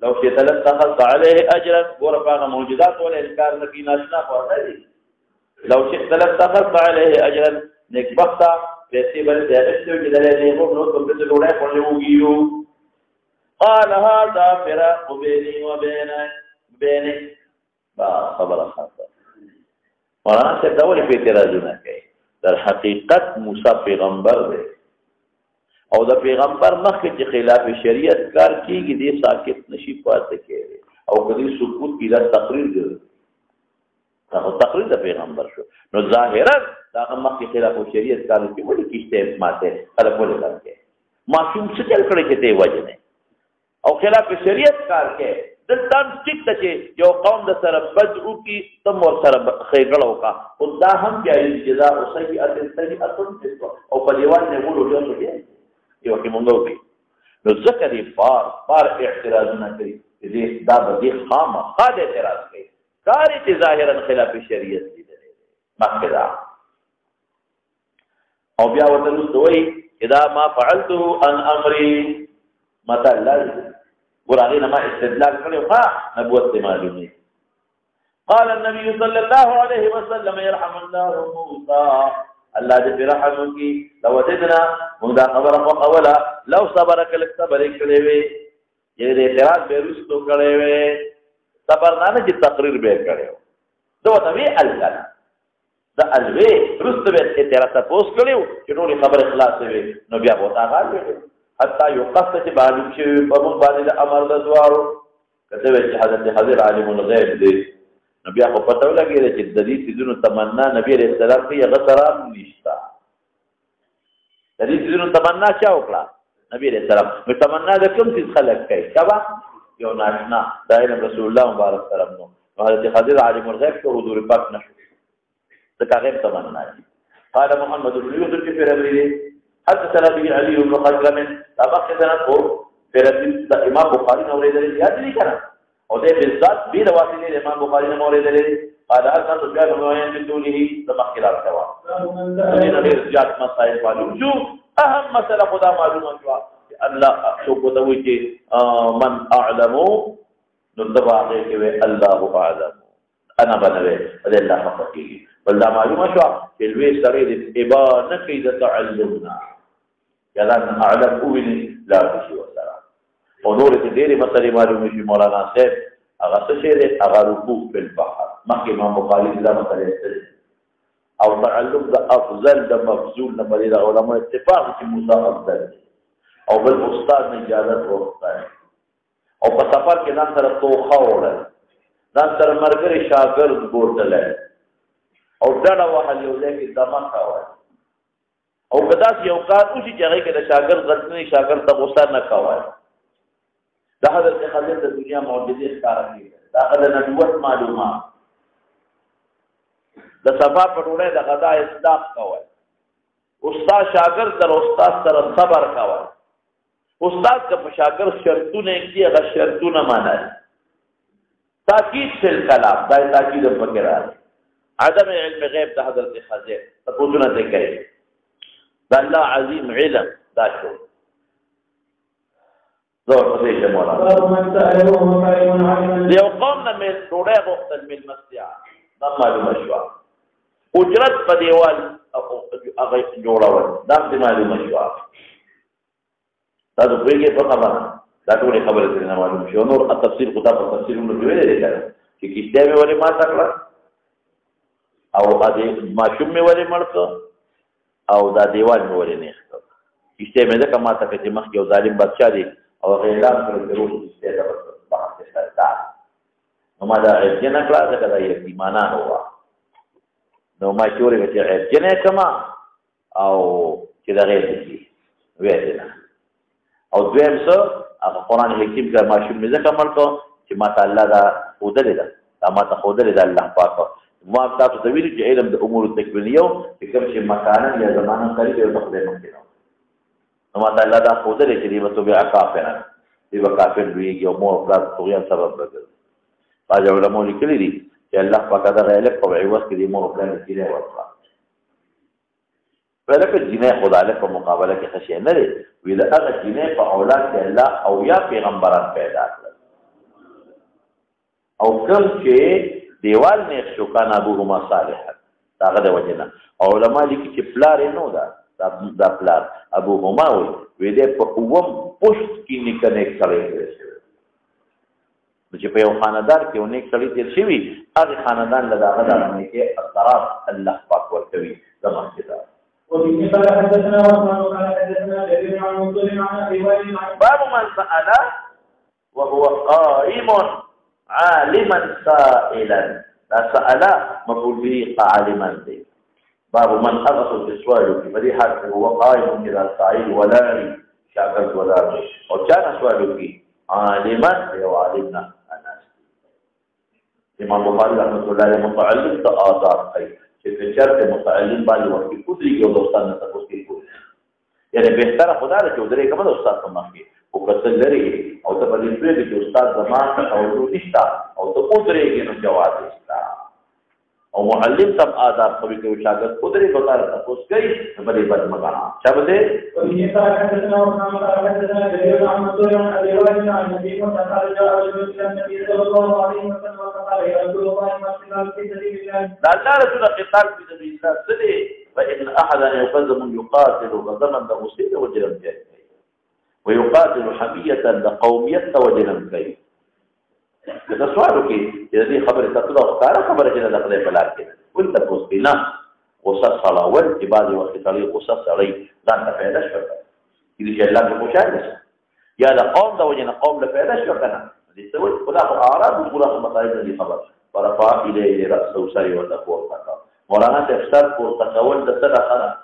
لو شئت لاتخذت عليه اجرا ورفعنا موجودات ولا انكار نبي ناشنا فاضي لو شئت لاتخذت عليه اجرا نكبتا پیسے بل دهشت جدله نه مو نو کوم څه ډوړې پړلوږیو قال هذا فراق بيني وبينك با خبر خاصه مولانا سے ډول په اعتراضونه کوي در حقیقت موسی پیغمبر دی او د پیغمبر مخکې چې خلاف شریعت کار کیږي دې ساکت نشي پاتې کېږي او کدي سکوت کیدا تقریر دی هغه تقریر د پیغمبر شو نو ظاهرا دا مخکې خلاف شریعت کار کوي ولې کیسته ماته خلک ولې کوي معصوم څه چل کړی چې دی وجه نه او خلاف شریعت کار کوي دلته ټیک ته چې یو قوم د سره بد وکړي ته ور سره ښېګړه وکړه خو دا هم جایز چې دا سیئة مثلها او په دیوال نه وړو ډېر څه دی یو کې مونږ وکړي نو ځکه دې بار اعتراضونه کوي چې دا به دې خامخا د اعتراض کوي کار چې ظاهرا خلاف شریعت دي مخکې دا او بیا ورته نو دوی اذا ما فعلته عن امري متى الله قرآن ما استدلال کړو ها نبوت معلومه قال النبي صلى الله عليه وسلم يرحم الله موسى الله دې رحم کی لو وجدنا موږ دا خبره اوله لو صبرك لك صبر کړي وي یې دې اعتراض به رسو کړي وي صبر نه چې تقریر به کړو دوه وی الله دا الوی رسو به اعتراض تاسو کړو چې نو خبره خلاص وي نو بیا وتا غاړي حتی یو قصه چې معلوم شي په موږ باندې د امر د دوارو کته چې حضرت حضرت عالم الغیب دی نبی خو پته ولګی چې د دې سيزونو تمنا نبی رسول الله کې غسرام نشتا د دې سيزونو تمنا چا وکړه نبی رسول الله په تمنا د کوم څه خلق کوي کبا یو ناشنا دایره رسول الله مبارک سره نو حضرت حضرت عالم الغیب کو حضور پاک نشو ځکه غیب تمنا قال محمد بن يوسف في ربيعه حدثنا به علي بن خزرم طبق سنته فرد امام بخاري نو لري یاد دي کنه او دې بالذات به رواسي امام بخاري نو لري قال اذن سفيان بن عيينة من دونه تمخيرات سوا دین غیر زیات مسائل معلوم شو اهم مسئله خدا معلومه شو الله شو کوته وي چې من اعلم نذباغه کې الله اعلم انا بنوي الله فقيه بل دا معلومه شو چې لوی سره د ابانه کې د تعلمنا یادان اعلم اولی لا شي وسره او نور دې ډېرې مسلې معلومه شي مولانا صاحب هغه څه شی هغه رکوع په البحر مخکې امام بخاري دا مسله او تعلم د افضل د مفضول نه بلې د علماء اتفاق چې موسی افضل او بل استاد نه اجازه ورکړه او په سفر کې نن سره توخه وړل نن سره مرګري شاګرد ګورتل او ډډه وهل یو ځکه دمه کاوه او کدا یو کار وشي چې هغه کې د شاګرد غلطي شاګرد ته غوسه نه کاوه دا حضرت خضر د دنیا معجزې ښکارا کړي دا د نبوت معلومات د سبا په ډوړې د غدا اصداق کاوه استاد شاګرد در استاد سره صبر کاوه استاد که په شاګرد شرطونه کې هغه شرطونه معنی تاکید فل کلام دا تاکید په کې راځي عدم علم غیب د حضرت خضر تاسو نه کوي دا الله عظیم علم دا شو زور پسې شه مولانا یو قوم نه مې ډوړې غوښتل مې مسیا دا معلومه شو اجرت په دیوال هغه جوړاول دا معلومه شو دا د پیګه په خبره دا ټول خبره دې نه معلوم شو نور تفسیر خدا په تفسیرونو کې ویل دي چې کیسه به ولې ما تکړه او دې ماشوم مې ولې مړکو او دا دیوال مې ولې نه ښه کیسه مې ده کما ته چې مخ یو ظالم بادشاہ دی او اعلان کړو چې روح دې ده په حق سره نو ما دا جنا کړه دا یتیمانه هوا نو ما چورې چې جنا کما او چې دا غیر دي وېدنه او دویم څه هغه قرآن حکیم کا ماشوم مې ځکه مړکو چې ما ته الله دا خودلې ده دا ما ته خودلې ده الله پاک ما تاسو ته ویل چې علم د امور تکوینیو چې کوم چې مکانه یا زمانه قریب یو څه خدای مونږ نو ما ته الله دا خودلې چې دې وته بیا کافرن دې وکافر ویږي او مو افراد طغیان سبب راځي باج علماء لیکلي دي چې الله پاک دا غیلک په عوض کې دې مو خپل نتیجه ورکړه ولکه جنې خدای له په مقابله کې خشي نه لري ویل هغه جنې په اولاد کې الله او یا پیغمبران پیدا کړل او کوم چې دیوال نه شو کان ابوهما صالح داغه د وجنه علماء لیکي چې پلار نو دا پلار ابوهما وی دې په قوم پښت کې نکنه کړی چې په یو خاندان کې ونیک سړی تیر شي هغه خاندان له داغه د کې اثرات الله پاک ورکوي زموږ کې وبه قال حدثنا وعثمان قال حدثنا جرير عن منصور عن ابي وائل باب من سأل وهو قائم عالما سائلا لا سأل مقول به عالما دي باب من أغسل في السؤال في بديحة هو قائم إلى السائل ولا شاكرت ولا او كان سؤال فيه عالما وعلمنا أنا امام بخاری رحمۃ اللہ علیہ متعلم ته آزاد کوي چې چرته متعلم باندې وخت کودري کې د استاد نه تاسو کې کوي یعنی بهتره خدا له چودري کوم د استاد په مخ کې او کتل لري او ته په دې پرې چې استاد زمان ته او نشتا او ته کودري کې نو جواز نشتا او معلم تم آزاد کوي چې شاګرد کودري په کار تاسو کوي په دې باندې مګانا چا بده یہ تا کتنا اور نام کتنا دلیل رحمت اللہ علیہ وسلم عن نبی محمد صلی اللہ علیہ وسلم وقال يا رسول الله ما في سبيل الله لا لا رجل قتال في سبيل الله سدي فإن أحدا يقدم يقاتل غضبا لغسيل وجلم كي ويقاتل حمية لقومية وجلم كي كذا سؤالك إذا خبر تطلع وقال خبر جنا دخل بلاك وانت قصدنا قصص صلاوات عبادي وقتالي قصص علي لا تفعلش فكرة إذا جاء الله بمشاهدة يا لقوم ده وجنا قوم لفعلش فكرة دستوي خدا أعراب وخدا مطالب الذي خبر فرفع إليه رأسه سري وتقوى التقوى مولانا تفسر تقول دستنا خنا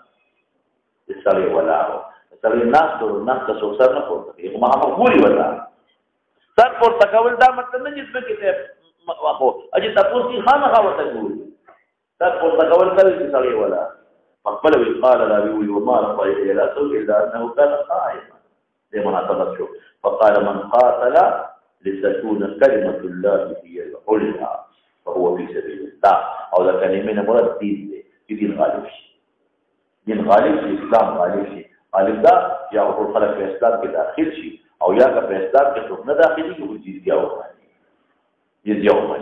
السري ولا السري الناس دور الناس تسوسر نقول يقوم مقبولي ولا سر پر تقول دا مطلب نه جسم کې ته واخو اجي تاسو کی خامہ خاوته ګوري سر پر تقول کله سري ولا فقبل قال لا يقول وما رفع إليه رأسه إلا أنه كان قائما زي ما نعتبر شو فقال من قاتل لتكون كلمة الله هي العليا فهو في سبيل الله او دا كلمه مراد دين غالب شي دين غالب شي اسلام غالب شي غالب دا یا ټول خلک په اسلام کې داخل شي او یا که په اسلام کې څوک نه داخلي کې وجودي او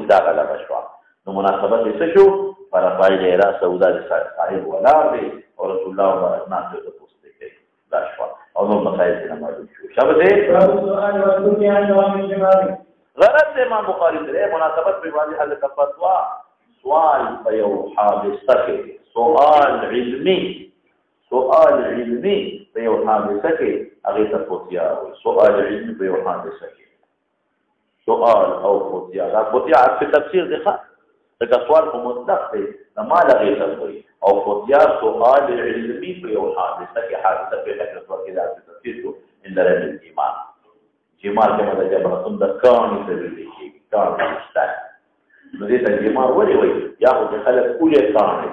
دا غلا بشوا نو مناسبت یې شو فرفای له راس سودا صاحب ولا دی او رسول الله ناس ته پوښتنه کوي دا شوا او نو مسائل نه معلوم شو شابه غرض امام بخاری سره مناسبت په واضح حل کا فتوا سوال په یو حادثه کې سوال علمي په یو حادثه کې هغه ته پوښتیا سوال علمي په یو حادثه کې سوال او پوښتیا دا پوښتیا په تفسیر ده دا سوال په مطلق دی نه مال هغه ته وي او پوښتیا سوال علمي په یو حادثه کې حادثه په حقیقت کې دا تفسیر کو اندر الایمان جمار کې مده جبرتون د کاني ته ویل شي کاني شته نو دې ته جمار ولې وایي یا خو خلک اولې کاني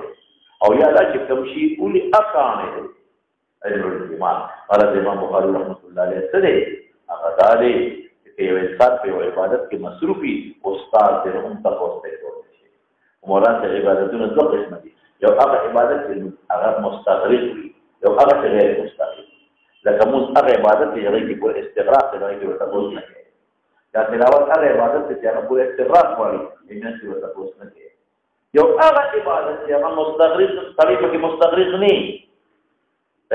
او یا دا چې کوم شي اولې اکاني اجر الجمار قال امام بخاری رحمۃ اللہ علیہ سره هغه دالې چې یو انسان په عبادت کې مصروفي استاد دې هم تاسو ته کوي مولانا عبادتونه دوه قسم دي یو هغه عبادت چې هغه مستغرق وي یو هغه غیر مستغرق لکه موږ هغه عبادت چې هغه کې پوره استغراق دی هغه ورته پوس نه کوي دا تلاوت هغه عبادت چې هغه پوره استغراق وایي اینه چې ورته پوس نه کوي یو هغه عبادت چې هغه مستغرق طریقه کې مستغرق نه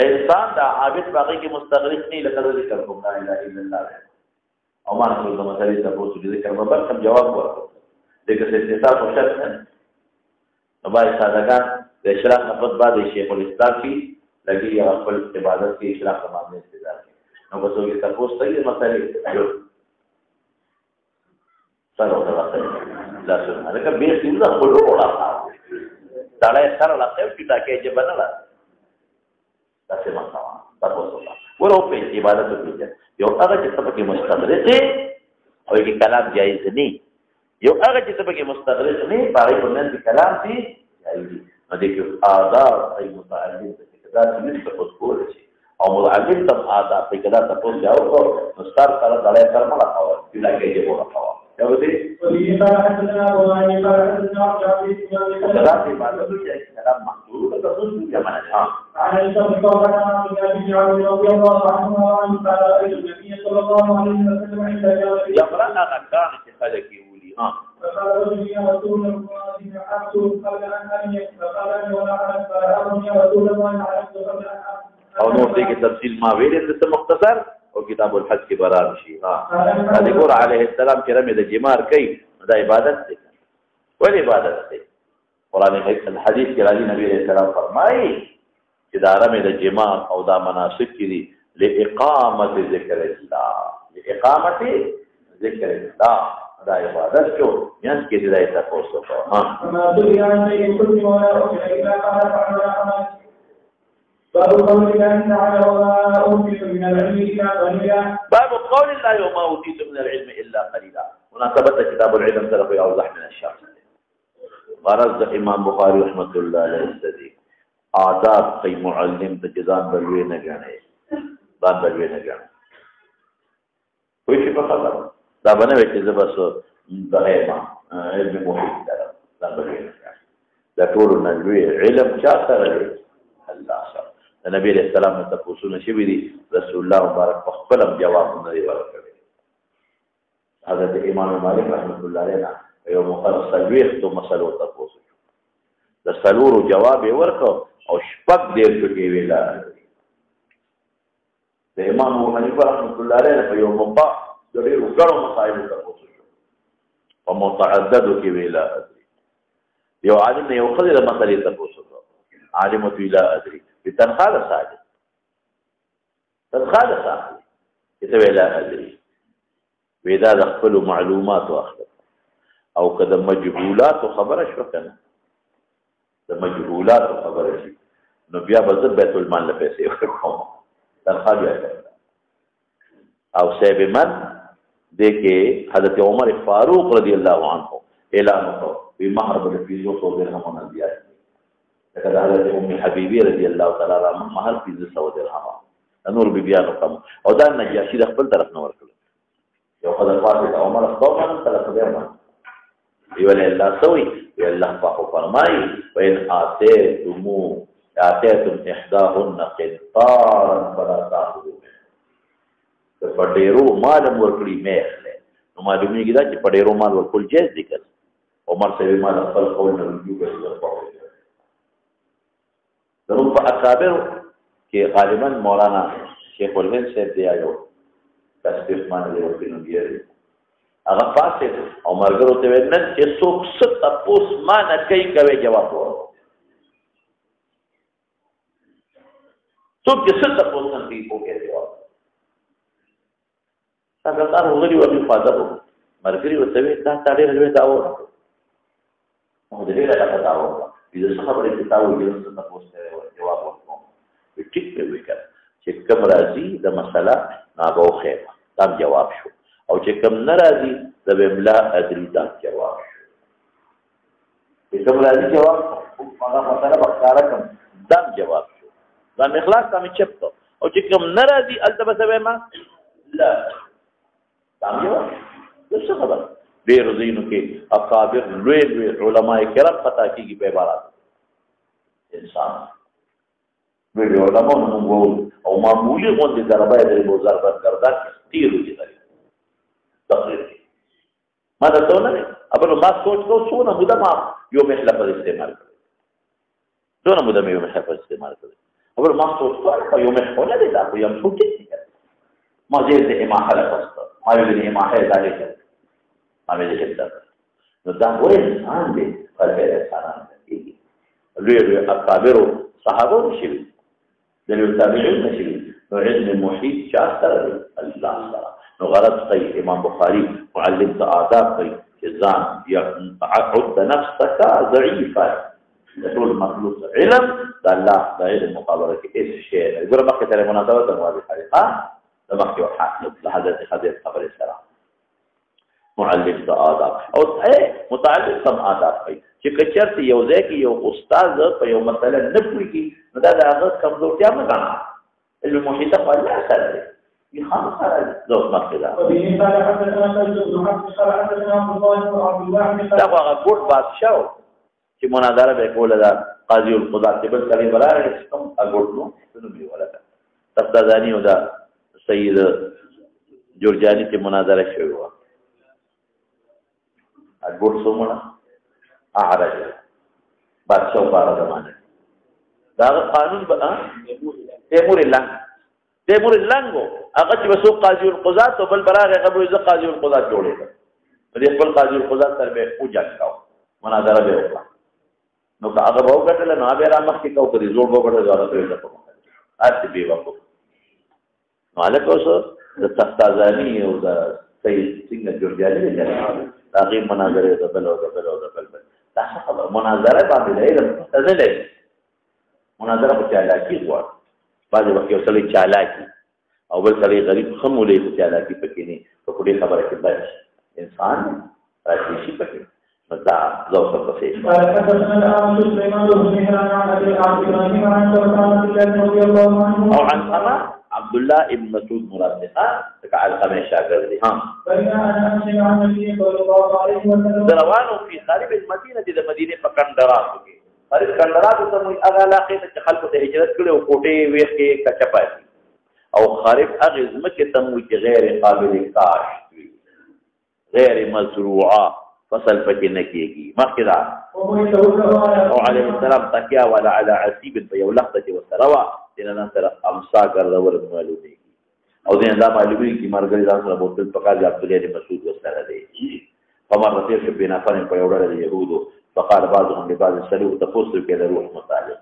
انسان دا عابد باقي کې مستغرق نه لکه ذکر کوم لا اله الا الله او ما نقول د مسالې ته پوس ذکر په بل کوم جواب ورکړو دغه څه استثاب او شرط نه نو باید سادهګان د اشراق نه بعد شیخ الاسلام کی لګي یا خپل عبادت کې اشراق په معاملې استدلال نو په څو کې تاسو ته یې مسالې جو سره راځي لا څه نه به څنګه خپل وړا تاړه سره راځي چې دا کې چې بنلا تاسو ما تاسو ورو په عبادت کې یو هغه چې سبق مستغرق او کې کلام جایز نه یو هغه چې سبق مستغرق نه پاره په نن کې کلام دي جایز نو دې کې آداب ای متعلق دا چې تاسو کول شي او معلم تم آداب په کدا تاسو جاو کو نو ستار سره دلای سره ملا خاور چې لکه یې وره خاور یو دې ولې تا حدنا وانی قرأنا جابي دا چې باندې چې کلام محدود ده تاسو یې معنی ها عن الصحابة جابر رضي الله عنه قال النبي صلى الله عليه وسلم عند جابر يقرأنا كان في خلق يولي ها فقال رجل يا رسول الله إن عبد قبل أن أمي فقال ولا أعلم فأرني يا رسول الله عرفت قبل أن او نور دې کې تفصیل ما ویل د مختصر او کتاب الحج کې برابر شي ها ذکر علیه السلام چې رمي د جمار کوي دا عبادت دی ولې عبادت دی قرآن الحديث کې راځي نبی عليه السلام فرمایي چې دا رمي د جمار او دا مناسک دي لاقامت ذکر الله لاقامت ذکر الله دا عبادت جو یان کې دی تاسو ته ها باب قول الله تعالى وما أوتيتم من العلم إلا قليلا مناسبت کتاب العلم طرف اوضح من الشمس غرض امام بخاری رحمت الله علیه استدی آداب کوي معلم ته ځان بلوي نه غاڼه ځان بلوي نه غاڼه کوئی څه په خبره دا باندې چې زبس دغه علم محیط ده ځان بلوي نه غاڼه دا ټول نلوي علم چا سره دی الله سره نبی علیہ السلام ته پوښتنه شوې دي رسول الله مبارک په خپل جواب نه دی ورکړی حضرت امام مالک رحمت الله علیه یو مخالف سلویخ تو مسلو ته پوښتنه د سلورو جواب یې ورکړ او شپږ دیر کې ویلا د امام ابو حنیفه رحمت الله علیه په یو موقع د ډېرو ګڼو مسایلو ته پوښتنه او متعددو کې ویلا یو عالم یو خلک مسلې ته پوښتنه عالم ویلا ادري بتنخواه ساجد تنخواه ساجد کته ویلا ادري ودا د خپل معلومات واخله او کده مجهولات خبره شو کنه د مجهولات خبره شي نو بیا به بیت المال له پیسې ورکوم تنخواه بیا او سبب من د کې حضرت عمر فاروق رضی الله عنه اعلان وکړ په مہر بل فیزو تو درهم نه دیای کله حضرت ام حبیبی رضی الله تعالی عنها مہر فیزو 100 درهم نور بیا رقم او دا نجاشی د خپل طرف نه ورکړ یو خدای پاک عمر خپل طرف دی ویل الله سوي وی الله پاک فرمایي وان اتيتم احداهن قنطارا فلا تاخذوا منه پډېرو مال ورکړي مېخله نو معلومیږي دا چې پډېرو مال ورکول جایز دي کړ عمر سوي مال خپل قول نه رجوع کوي دغه په اکابر کې غالبا مولانا شیخ الهند صاحب دی یو تصدیق باندې ورته نو دی هغه پاسه او مرګرو ته ونن چې څوک ست تاسو ما نه کوي جواب ورکړي څوک چې ست تاسو نه کوي په جواب څنګه تاسو وګورئ او فاده مرګري وته دا تاړي رلوي دا و نو دې راځه دا و دې څه خبرې چې تاسو یې ست تاسو جواب ورکړو ټیک په وکړه چې کوم راځي د مسله ناغو خیر دا جواب شو او چې کوم ناراضي د بملا ادري دا جواب شو چې کوم راضي جواب هغه مسله بختاره کوم دا جواب شو دا اخلاص ته چپته او چې کوم ناراضي التبسه ما لا دا جواب څه خبر ډېر دینو کې اکابر لوی علماء کرام پتا کیږي په عبارت انسان لوی علماء موږ او معمولی غوندې ضربه د بازار پر کردار تیر دي تقریر ما دا ته نه ابل ما سوچ کو څونه موده ما یو محله پر استعمال کړ څونه موده مې یو محله پر استعمال کړ ابل ما سوچ کو یو محله نه دی دا خو یم سوچ کړ ما دې دې ما حاله پسته ما دې ما هه دا دې ما دې کړه نو دا وې انسان دې پر دې انسان دې لوی اکابر صحابه شي دلیل تابعین نشي نو علم محیط چا سره الله سره نو غلط کوي امام بخاری معلم ته آداب کوي چې ځان عد نفسك ضعيفا ټول مخلوق علم د الله د علم مقابله کې هیڅ شی نه ګور مخکې سره مناسبت د واضح حقیقه د مخکې حاصل حضرت خضر خبر السلام معلم ته آداب او متعلم سم آداب کوي چې کچرته یو ځای کې یو استاد په یو مسله نه پوهیږي نو دا د هغه کمزورتیا نه ګڼه علم محیط په الله سره دی خام سره زوج مخکې دا هغه ګوټ بادشاہ چې مناظره به کوله دا قاضي القضات بل کلی بلاره کوم اګوټ نو نو به ولاته تفدانی او دا سید جورجانی چې مناظره شوی و اګوټ سومونه اعرج بادشاہ بار زمانه دا قانون به تیمور لنګو هغه چې وسو قاضي القضات او بل براغه قبو ز قاضي القضات جوړې دې خپل قاضي القضات تر به او جاکاو مناظره به وکړه نو هغه به وکړل نو به را مخ کې کو کړی زوړ به وکړل دا ته ته اته به وکړو مالک اوس د تختازانی او د سید څنګه جوړجالي نه هغه مناظره د بل دا خبر مناظره باندې علم تزلې مناظره په چالاکی غواړي بعض وخت یو سړی چالاکی او بل سړی غریب خمولې په چالاکی پکې نه په دې خبره کې بچ انسان راځي شي پکې نو دا ذوق پسې او عن سما عبد الله ابن مسعود مراد ده څنګه علقمه شاګرد دي ها روانو په خارج المدینه د مدینه په کندراتو کې خارج کندراتو ته موږ هغه علاقې ته خلکو ته هجرت کړي او کوټې ویخ کې کچپاتي او خارج هغه ځمکه ته موږ غیر قابل کاش غیر مزروعه فصل پکې نه کېږي مخکې دا او علیه السلام تکیا ولا على عسیب په یو لخته کې وسروا دینه سره امسا ګرځول معلومي او دینه دا معلومي چې مرګري ځان سره بوتل پکار عبد الله بن مسعود وسره دی فمر رسول بن عفان په یو ډول يهود فقال بعضهم لبعض سلوك تفوس کې د روح متعلق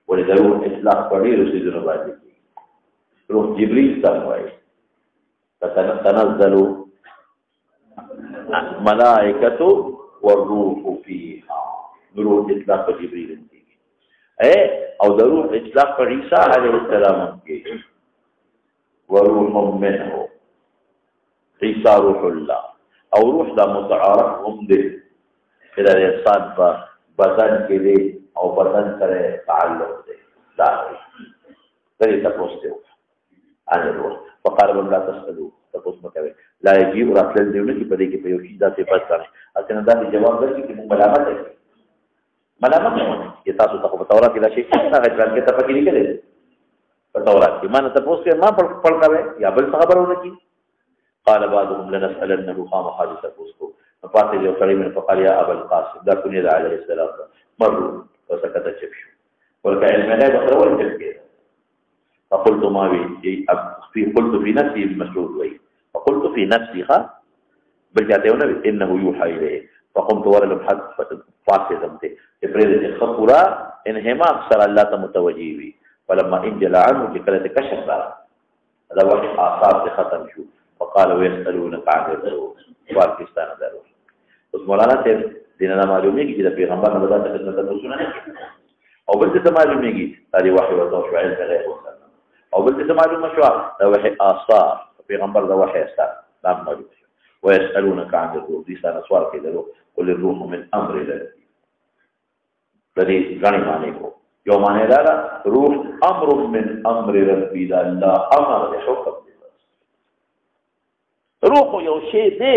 ولې د روح اطلاق پړي رسېدونه باندې روح جبريل څنګه وایي تنزل ملائکه والروح فيها روح اطلاق جبريل او د روح اطلاق عیسی علیه السلام کې وروح منه عیسی روح الله او روح دا متعارف هم دی چې د انسان په بدن کې دی او بدن سره تعلق دی دا دی تاسو ته ان روح فقال لا تسألوا تاسو مکوي لا يجيب راتل دیونه کې په دې کې په یو شي دا صفات کوي اته دا جواب درکې چې ملامت دی ملامت کې تاسو ته په تورات کې دا شي هغه ځان کې تفکر کړي په تورات کې ما نه تاسو کې ما پړ کاوه یا بل خبرونه کې قال بعضهم لنسألنه قام حادثه فوسكو فقال يا كريم فقال يا ابا القاسم ده كنيد عليه السلام مروا وسكت الشبش والكلمه لا بخروا التفكير فقلت ما قلت في نفسي المسعود وي فقلت في نفسي برجعته ونبي انه يوحى اليه فقمت ورا الحد فاسدمت افريد الخطورة انهماك سر الله متوجه بي فلما انجل عنه كانت كشف هذا وحي آثار ختم شو فقال ويسألونك عن الروح پاکستان دروح اوس مولانا ته دینه معلومیږي چې د پیغمبر نه بدل خدمت رسول نه او بل څه معلومیږي دا وحي او توشعيل غیر وسلم او بل څه معلومه شو دا وحي آثار پیغمبر دا وحي آثار دا معلوم ويسألونك عن الروح دي سنه سوال کې درو قل الروح من امر الله دې غني معنی کو یو معنی دا روح امر من امر ربي دا الله امر دې حکم روح یو شی دی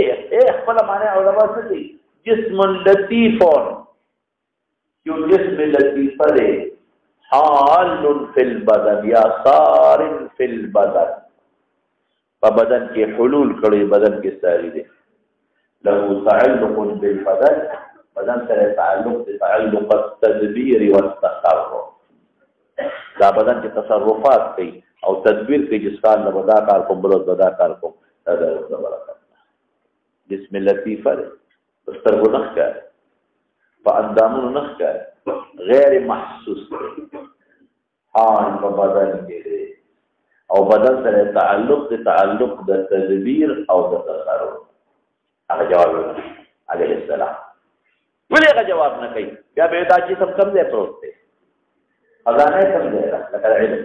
خپل معنی علماء څه دي جسم لطیف یو جسم لطیف دی حال فی البدن یا صار فی البدن په بدن کې حلول کړي بدن کې ساری دي له تعلق بالبدن بدن سره تعلق التدبير والتصرف دا بدن کې تصرفات کوي او تدبیر کوي چې ځان له ودا کار کوم بل ودا کار کوم هذا جسم لطيف استرغو نخکا فاندامون نخکا غیر محسوس حال په بدن کې دی او بدن سره تعلق د تدبیر او د تصرف هغه جواب علیه السلام ولې هغه جواب نه کوي بیا به دا چې سم دی پروت دی اذانه سم دی لکه علم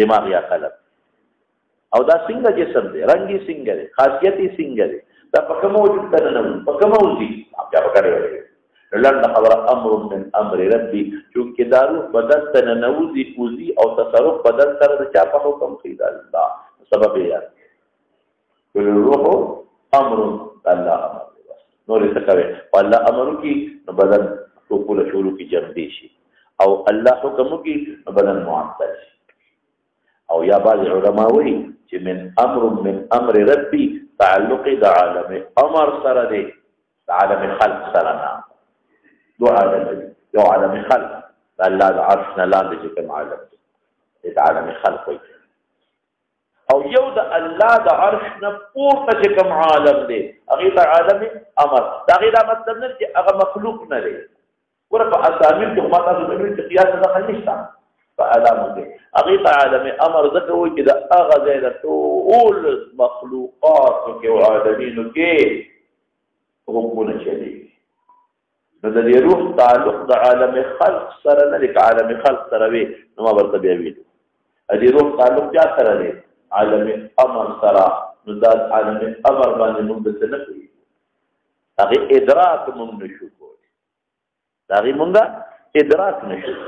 دماغ یا قلب او دا څنګه جسم دی رنگي څنګه دی خاصیتي څنګه دی دا پکې موجود ده نه پکې موجود دي بیا وکړي لړن خبر امر من امر ربي چې دارو بدن ته نوځي کوزي او تصرف بدن سره د چا په حکم کې ده الله سبب یې کل روح امر الله امر نور څه کوي والله امر کې بدن ټول شروع کې جنبي شي او الله حکم کې بدن معطل شي او یا بعض علماء وایي چې من امر ربي تعلق د عالم امر سره دی عالم خلق سره نه دو عالم یو عالم خلق الله د عرش نه لاندې چې کوم عالم دی عالم خلق وایي او یو د الله د عرش نه پورته چې کوم عالم دی هغه د عالم امر دا غیر مطلب نه چې هغه مخلوق نه دی ورته اسامي کې ما تاسو د قياس دخل نشته فعلامه هغه عالم امر ذکر وي چې د هغه ځای د ټول مخلوقات کې او عالمینو کې حکمونه چلي نو د دې روح تعلق د عالم خلق سره نه د عالم خلق سره وي نو ما ورته بیا ویلو د دې روح تعلق چا سره دی عالم امر سره نو دا عالم امر باندې موږ څه نه کوي هغه ادراک موږ نشو کولی دا هغه موږ ادراک نشو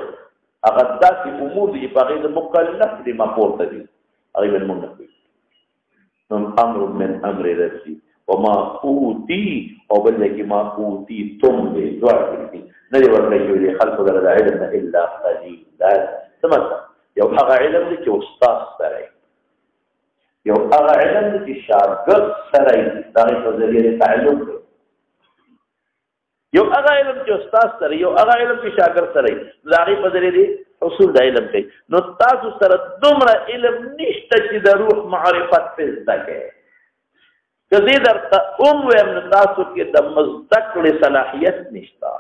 هغه داسې امور دي په هغې د مکلف دي مپورته دي هغې به موږ نه کوي نو امر من امر ربي وما اوتی او بل ځای کې ما اوتیتم دی دواړه دي نه دی ورکړی شوي خلکو لره د علم نه الا قلیلا څه مطلب یو هغه علم دی چې استاد سره یو هغه علم دی چې شاګرد سره د هغې په ذریعه تعلم دی یو هغه علم چې استاد سره یو هغه علم چې شاګرد سره د هغې په ذریعه حصول د علم کوي نو تاسو سره دومره علم نشته چې د روح معرفت پې زده کوئ که زه درته ووایم نو تاسو کې د مزده کړې صلاحیت نشته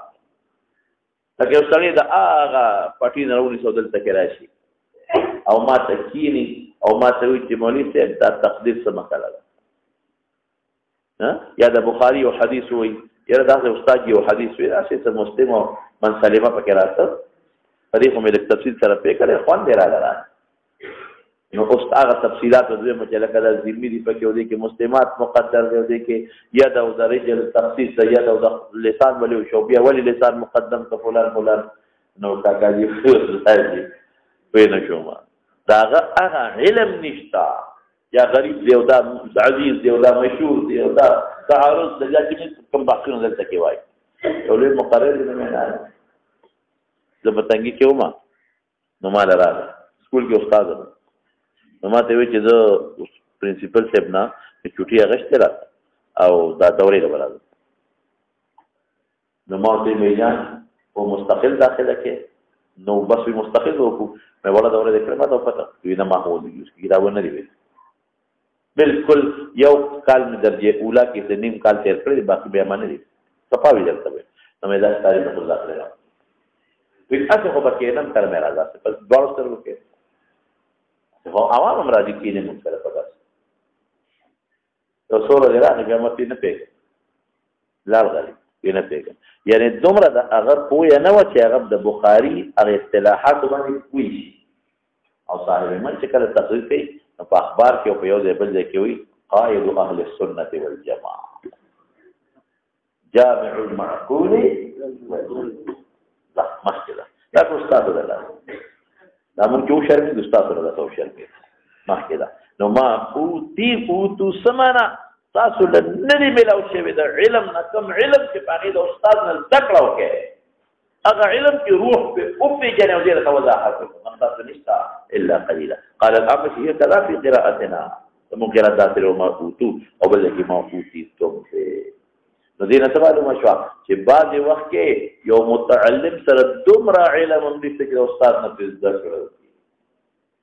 لکه یو سړی د هغه پټي نه راونیسي او دلته کې راشي او ما ته کینی او ما ته وایي چې مولوي صاحب دا تقدیر څه مسله ده یا د بخاري یو حدیث وایي یاره داسې استاد یو حدیث وایي داسې څه مسلم او من سلمه پکې راته په دې خو مې لږ تفصیل سره پرې کړی خوند یې راغلی نو اوس هغه تفصیلات دویمه چې لکه دا ذمي دي پکې او دې کې مسلمات مقدر دی او دې کې ید او د رجل تخصیص د ید او د لسان ولې وشو بیا ولې لسان مقدم که فلان فلان نو کاکاجي راځي پوه نه شوم د هغه علم نشته یا غریب دی او دا عزیز دی او دا مشهور دی او دا تعارض د چې کوم بحثونه دلته کې وایي یو لوی مقرر دی نه زه په تنګي کې وم نو ما راغله سکول کې استاد وم نو ما ته وایي چې زه پرنسپل صاحب نه چوټي اغشته را او دا دورې له راځم نو ما ته ویل او مستقل داخله کې نو بس وی مستقل وکړو مې ولا دورې د کلمات او پته وینه ما هو دي چې دا ونه دی بالکل یو کال مې درجه اوله کې د نیم کال تیر کړی باقي بیا باندې دي صفاوي درته وي نو مې دا تاریخ په الله کړی وی تاسو خو پکې نن تر مې راځه بس ډور سره وکړي هو عوام هم راځي کینې موږ سره پکاس یو څوره دی راځي بیا مې نه پیګ لار غالي نه پیګ یعنی دومره د هغه پوهه نه و چې هغه د بخاري هغه اصطلاحات باندې پوه شي او صاحب من چې کله تقریر کوي نو په اخبار کې او په یو ځای بل ځای کې وي قائد اهل السنه والجماعه جامع المعقول لا مشكله دا استاد ده دا مونږ یو شرمې د استاد سره دا شرمې مخکې نو ما اوتو سمانا تاسو د نری ملاو شوی د علم نه کوم علم چې په هغې د استاد نه زده کړه وکړې هغه علم چې روح په وپېژنې او ډېره ته وضاحت وکړو همداسې نشته الا قلیلا قال الأعمش هي كذا في قراءتنا زموږ قرات داسې دی ما اوتو او بل ځای کې ما اوتیتم نو دې نه څه معلومه شوه چې بعضې وخت کې یو متعلم سره دومره علم هم نشته چې د استاد نه پرې زده کړی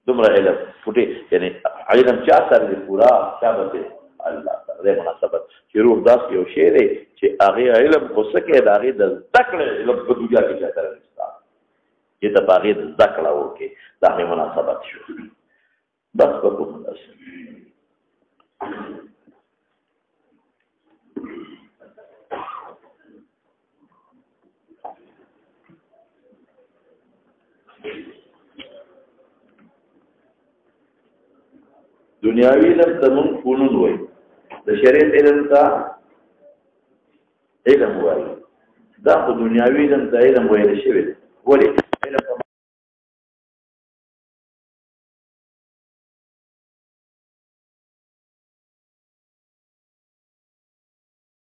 دومره علم پټې یعنی علم چا سره دی پورا چا به دی الله سره دې مناسبت چې روح داسې یو شی دی چې هغې علم خو څه کوي د هغې د زده کړې علم په دنیا کې چا سره نشته چې ته په هغې د زده کړه وکړې د هغې مناسبت شو بس په کوم داسې دنیاوی علم ته مونږ فنون وایي د شریعت علم ته علم وایي دا خو دنیاوی علم ته علم ویل شوی دی ولې علم په